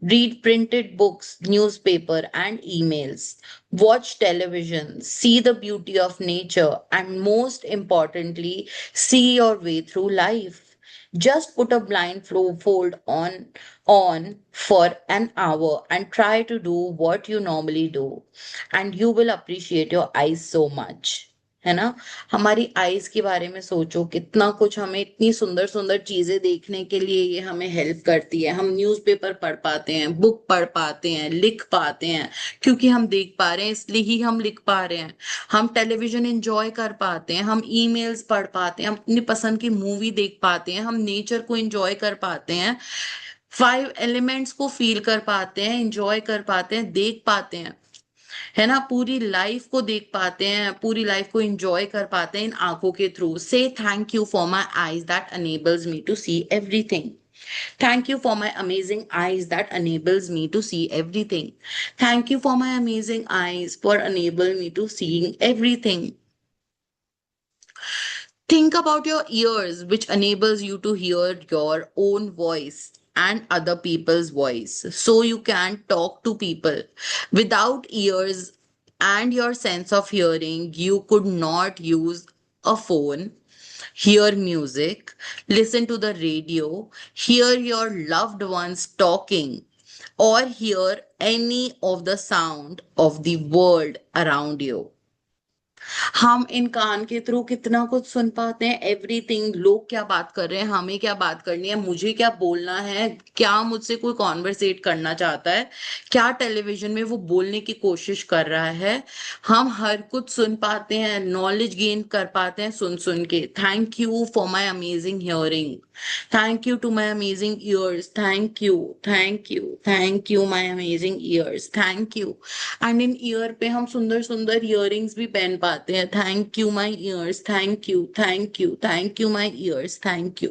Read printed books, newspaper, and emails. Watch television, see the beauty of nature, and most importantly, see your way through life. Just put a blindfold on for an hour and try to do what you normally do, and you will appreciate your eyes so much. है ना? हमारी eyes के बारे में सोचो, कितना कुछ हमें, इतनी सुंदर सुंदर चीजें देखने के लिए ये हमें हेल्प करती है। हम न्यूज़पेपर पढ़ पाते हैं, बुक पढ़ पाते हैं, लिख पाते हैं, क्योंकि हम देख पा रहे हैं इसलिए ही हम लिख पा रहे हैं। हम टेलीविजन एंजॉय कर पाते हैं, हम ईमेल्स पढ़ पाते हैं, हम अपनी पसंद की मूवी देख पाते हैं, हम नेचर को एंजॉय कर पाते हैं, 5 एलिमेंट्स को फील कर पाते हैं, एंजॉय कर पाते हैं, देख पाते हैं, है ना? पूरी लाइफ को देख पाते हैं, पूरी लाइफ को एंजॉय कर पाते हैं इन आंखों के थ्रू। से thank you for my eyes that enables me to see everything. Thank you for my amazing eyes that enables me to see everything. Thank you for my amazing eyes for enable me to seeing everything. Think about your ears, which enables you to hear your own voice and other people's voice. So you can talk to people. Without ears and your sense of hearing, you could not use a phone, hear music, listen to the radio, hear your loved ones talking, or hear any of the sound of the world around you. हम इन कान के through कितना कुछ सुन पाते हैं, everything. लोग क्या बात कर रहे हैं, हमें क्या बात करनी है, मुझे क्या बोलना है, क्या मुझसे कोई कॉन्वर्सेट करना चाहता है, क्या टेलीविजन में वो बोलने की कोशिश कर रहा है, हम हर कुछ सुन पाते हैं, नॉलेज गेन कर पाते हैं सुन सुन के। Thank you for my amazing hearing, thank you to my amazing ears, thank you my amazing ears, thank you. And in ear पे हम सुंदर सुंदर इयरिंग्स भी पहन पाते हैं। Thank you my ears, thank you my ears, thank you.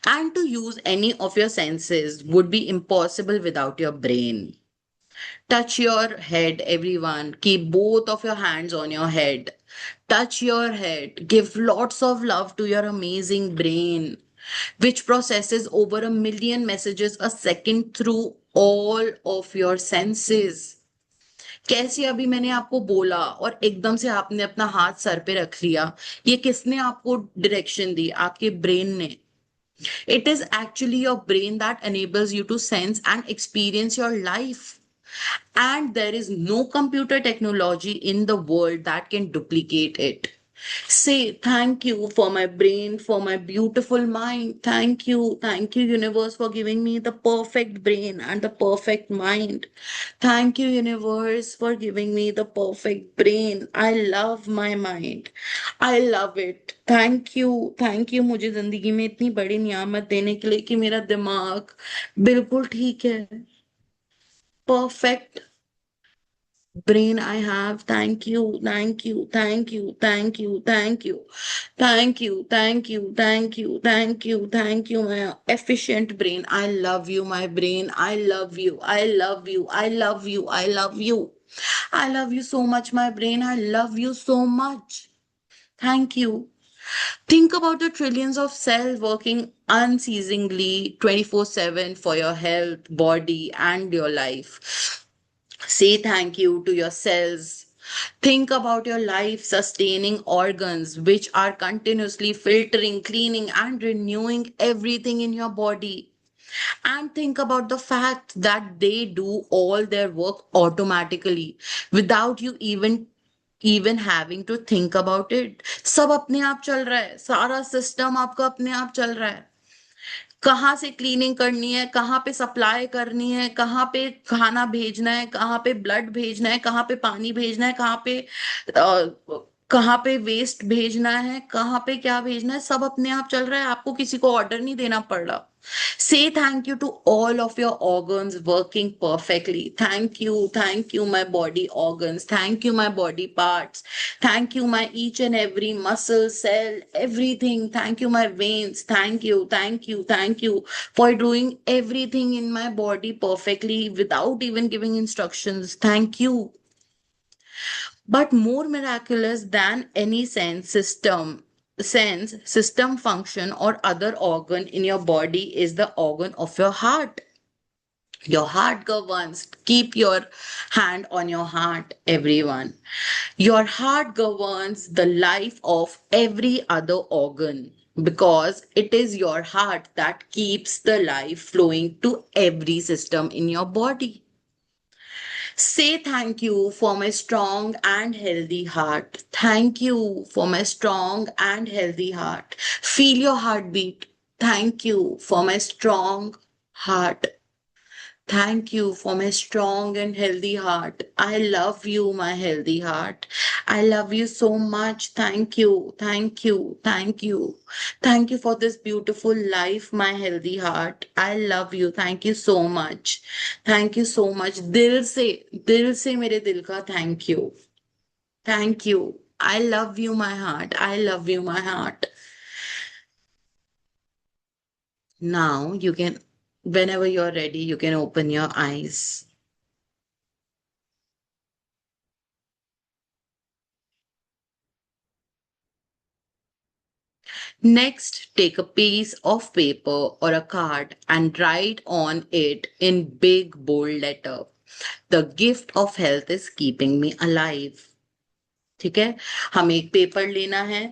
And to use any of your senses would be impossible without your brain. Touch your head, everyone. Keep both of your hands on your head. Touch your head. Give lots of love to your amazing brain, which processes over 1 million messages a second through all of your senses. कैसे अभी मैंने आपको बोला और एकदम से आपने अपना हाथ सर पे रख लिया, ये किसने आपको डायरेक्शन दी? आपके ब्रेन ने। It is actually your brain that enables you to sense and experience your life. And there is no computer technology in the world that can duplicate it. Say thank you for my brain, for my beautiful mind. Thank you, universe, for giving me the perfect brain and the perfect mind. Thank you, universe, for giving me the perfect brain. I love my mind. I love it. Thank you मुझे जिंदगी में इतनी बड़ी नियामत देने के लिए कि मेरा दिमाग बिल्कुल ठीक है, perfect brain I have. Thank you, thank you, thank you, thank you, thank you, thank you, thank you, thank you, thank you, thank you, my efficient brain. I love you, my brain. I love you. I love you. I love you. I love you. I love you so much, my brain. I love you so much. Thank you. Think about the trillions of cells working unceasingly 24/7 for your health, body, and your life. Say thank you to your cells. Think about your life sustaining organs, which are continuously filtering, cleaning, and renewing everything in your body. And think about the fact that they do all their work automatically without you even having to think about it. सब अपने आप चल रहा है, सारा system आपका अपने आप चल रहा है. कहाँ से क्लीनिंग करनी है, कहाँ पे सप्लाई करनी है, कहाँ पे खाना भेजना है, कहाँ पे ब्लड भेजना है, कहाँ पे पानी भेजना है, कहाँ पे वेस्ट भेजना है, कहाँ पे क्या भेजना है, सब अपने आप चल रहा है. आपको किसी को ऑर्डर नहीं देना पड़ रहा. Say thank you to all of your organs working perfectly. Thank you, my body organs. Thank you, my body parts. Thank you, my each and every muscle, cell, everything. Thank you, my veins. Thank you for doing everything in my body perfectly without even giving instructions. Thank you. But more miraculous than any sense, system function, or other organ in your body is the organ of your heart. Your heart governs. Keep your hand on your heart, everyone. Your heart governs the life of every other organ because it is your heart that keeps the life flowing to every system in your body. Say thank you for my strong and healthy heart. Thank you for my strong and healthy heart. Feel your heartbeat. Thank you for my strong heart. Thank you for my strong and healthy heart. I love you, my healthy heart. I love you so much. Thank you. Thank you. Thank you. Thank you for this beautiful life, my healthy heart. I love you. Thank you so much. Thank you so much. दिल से मेरे दिल का thank you. Thank you. I love you, my heart. I love you, my heart. Now you can, whenever you're ready, you can open your eyes. Next, take a piece of paper or a card and write on it in big bold letter. The gift of health is keeping me alive. ठीक है, हमें एक paper लेना है,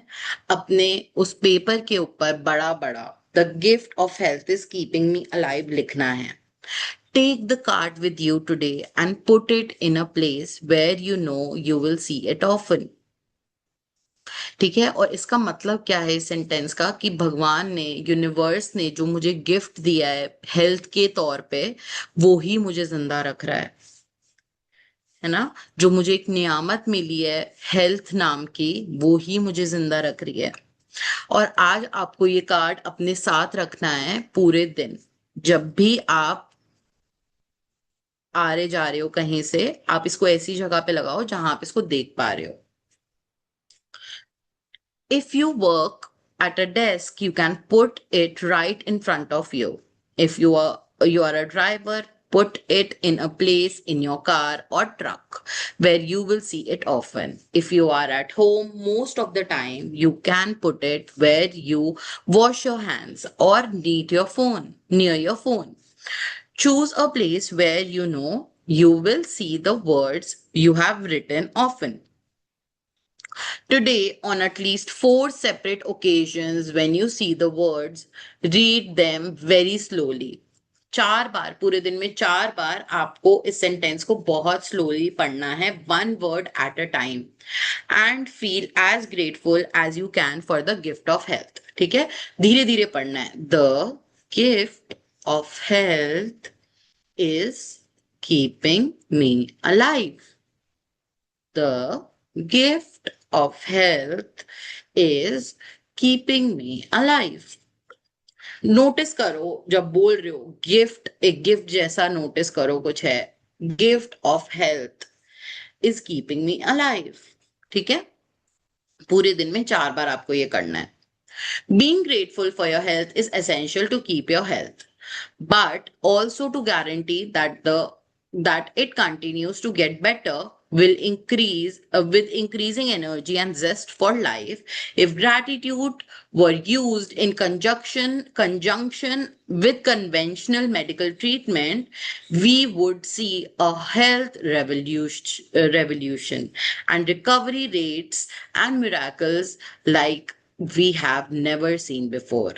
अपने उस paper के ऊपर बड़ा बड़ा the gift of health is keeping me alive लिखना है. Take the card with you today and put it in a place where you know you will see it often. ठीक है, और इसका मतलब क्या है इस सेंटेंस का कि भगवान ने, यूनिवर्स ने जो मुझे गिफ्ट दिया है हेल्थ के तौर पे, वो ही मुझे जिंदा रख रहा है ना. जो मुझे एक नियामत मिली है हेल्थ नाम की, वो ही मुझे जिंदा रख रही है. और आज आपको ये कार्ड अपने साथ रखना है पूरे दिन. जब भी आप आ रहे जा रहे हो कहीं से, आप इसको ऐसी जगह पे लगाओ जहां आप इसको देख पा रहे हो. If you work at a desk, you can put it right in front of you. If you are a driver, put it in a place in your car or truck where you will see it often. If you are at home, most of the time you can put it where you wash your hands or near your phone. Choose a place where you know you will see the words you have written often. Today, on at least 4 separate occasions, when you see the words, read them very slowly. 4 बार, पूरे दिन में 4 बार आपको इस sentence को बहुत slowly पढ़ना है, 1 word at a time, and feel as grateful as you can for the gift of health. ठीक है, धीरे धीरे पढ़ना है। The gift of health is keeping me alive. The gift of health is keeping me alive. Notice करो जब बोल रहे हो गिफ्ट, एक गिफ्ट जैसा नोटिस करो कुछ है। Gift of health is keeping me alive. ठीक है, पूरे दिन में 4 बार आपको ये करना है। Being grateful for your health is essential to keep your health, but also to guarantee that it continues to get better will increase with increasing energy and zest for life. If gratitude were used in conjunction with conventional medical treatment, we would see a health revolution and recovery rates and miracles like we have never seen before.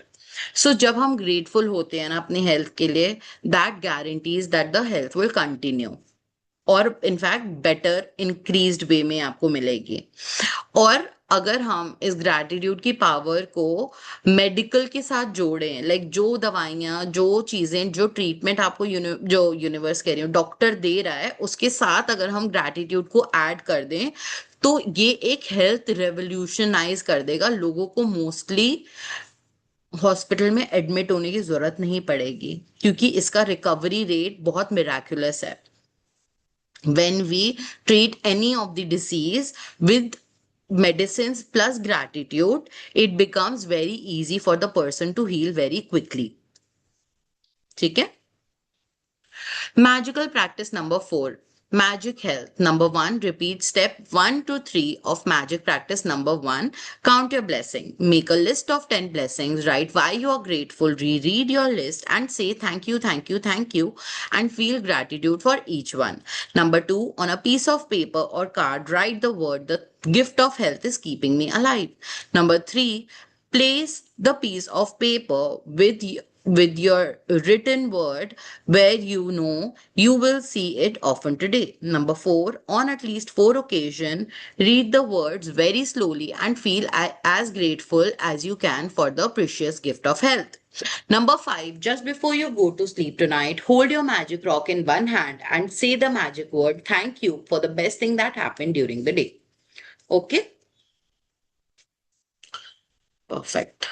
So जब हम grateful होते हैं ना अपनी health के लिए, that guarantees that the health will continue और in fact better increased वे में आपको मिलेगी। और अगर हम इस ग्रैटिट्यूड की पावर को मेडिकल के साथ जोड़ें, लाइक जो दवाइयाँ, जो चीजें, जो ट्रीटमेंट आपको जो यूनिवर्स कह रही हूँ डॉक्टर दे रहा है, उसके साथ अगर हम ग्रैटिट्यूड को ऐड कर दें तो ये एक हेल्थ रेवोल्यूशनाइज कर देगा। लोगों को मोस्टली हॉस्पिटल में एडमिट होने की जरूरत नहीं पड़ेगी क्योंकि इसका रिकवरी रेट बहुत मिराकुलस है। When we treat any of the disease with medicines plus gratitude, it becomes very easy for the person to heal very quickly. ठीक है, magical practice number 4, magic health. Number 1, repeat step 1 to 3 of magic practice number 1. Count your blessing. Make a list of 10 blessings. Write why you are grateful. Reread your list and say thank you, thank you, thank you, and feel gratitude for each one. Number 2, on a piece of paper or card, write the word, the gift of health is keeping me alive. Number 3, place the piece of paper with your written word where you know you will see it often today. Number 4, on at least 4 occasions, read the words very slowly and feel as grateful as you can for the precious gift of health. Number 5, just before you go to sleep tonight, hold your magic rock in one hand and say the magic word, thank you, for the best thing that happened during the day. Okay? Perfect.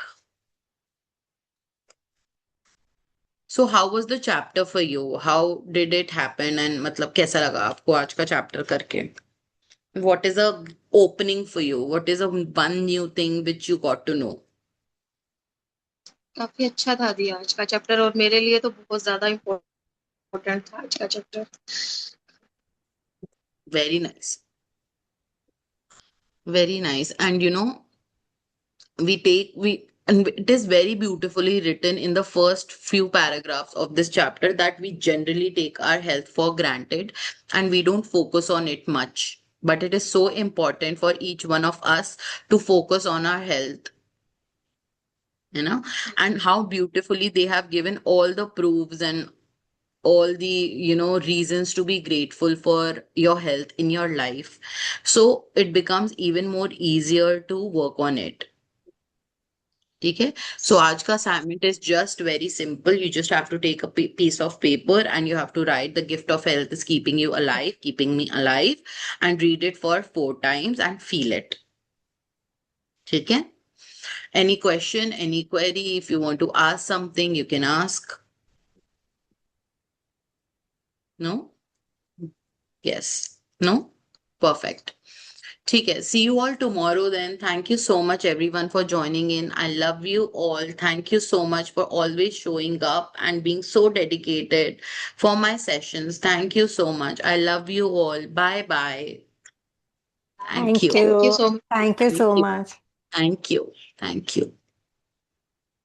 So how was the chapter for you? How did it happen? And मतलब कैसा लगा आपको आज का chapter करके? What is a opening for you? What is a one new thing which you got to know? काफी अच्छा था दी आज का चैप्टर, और मेरे लिए तो बहुत ज्यादा इम्पोर्टेंट था आज का chapter. Very nice. Very nice. And you know, and it is very beautifully written in the first few paragraphs of this chapter that we generally take our health for granted and we don't focus on it much. But it is so important for each one of us to focus on our health. You know, and how beautifully they have given all the proofs and all the reasons to be grateful for your health in your life, so it becomes even more easier to work on it. ठीक है, so आज का assignment is just very simple. You just have to take a piece of paper and you have to write the gift of health is keeping you alive, keeping me alive, and read it for 4 times and feel it. ठीक है, any question, any query, if you want to ask something you can ask. No? Yes. No? Perfect. ठीक है, see you all tomorrow then. Thank you so much everyone for joining in. I love you all. Thank you so much for always showing up and being so dedicated for my sessions. Thank you so much. I love you all. Bye bye. Thank you. Thank you so much. Thank you so Thank you. much. Thank you. Thank you.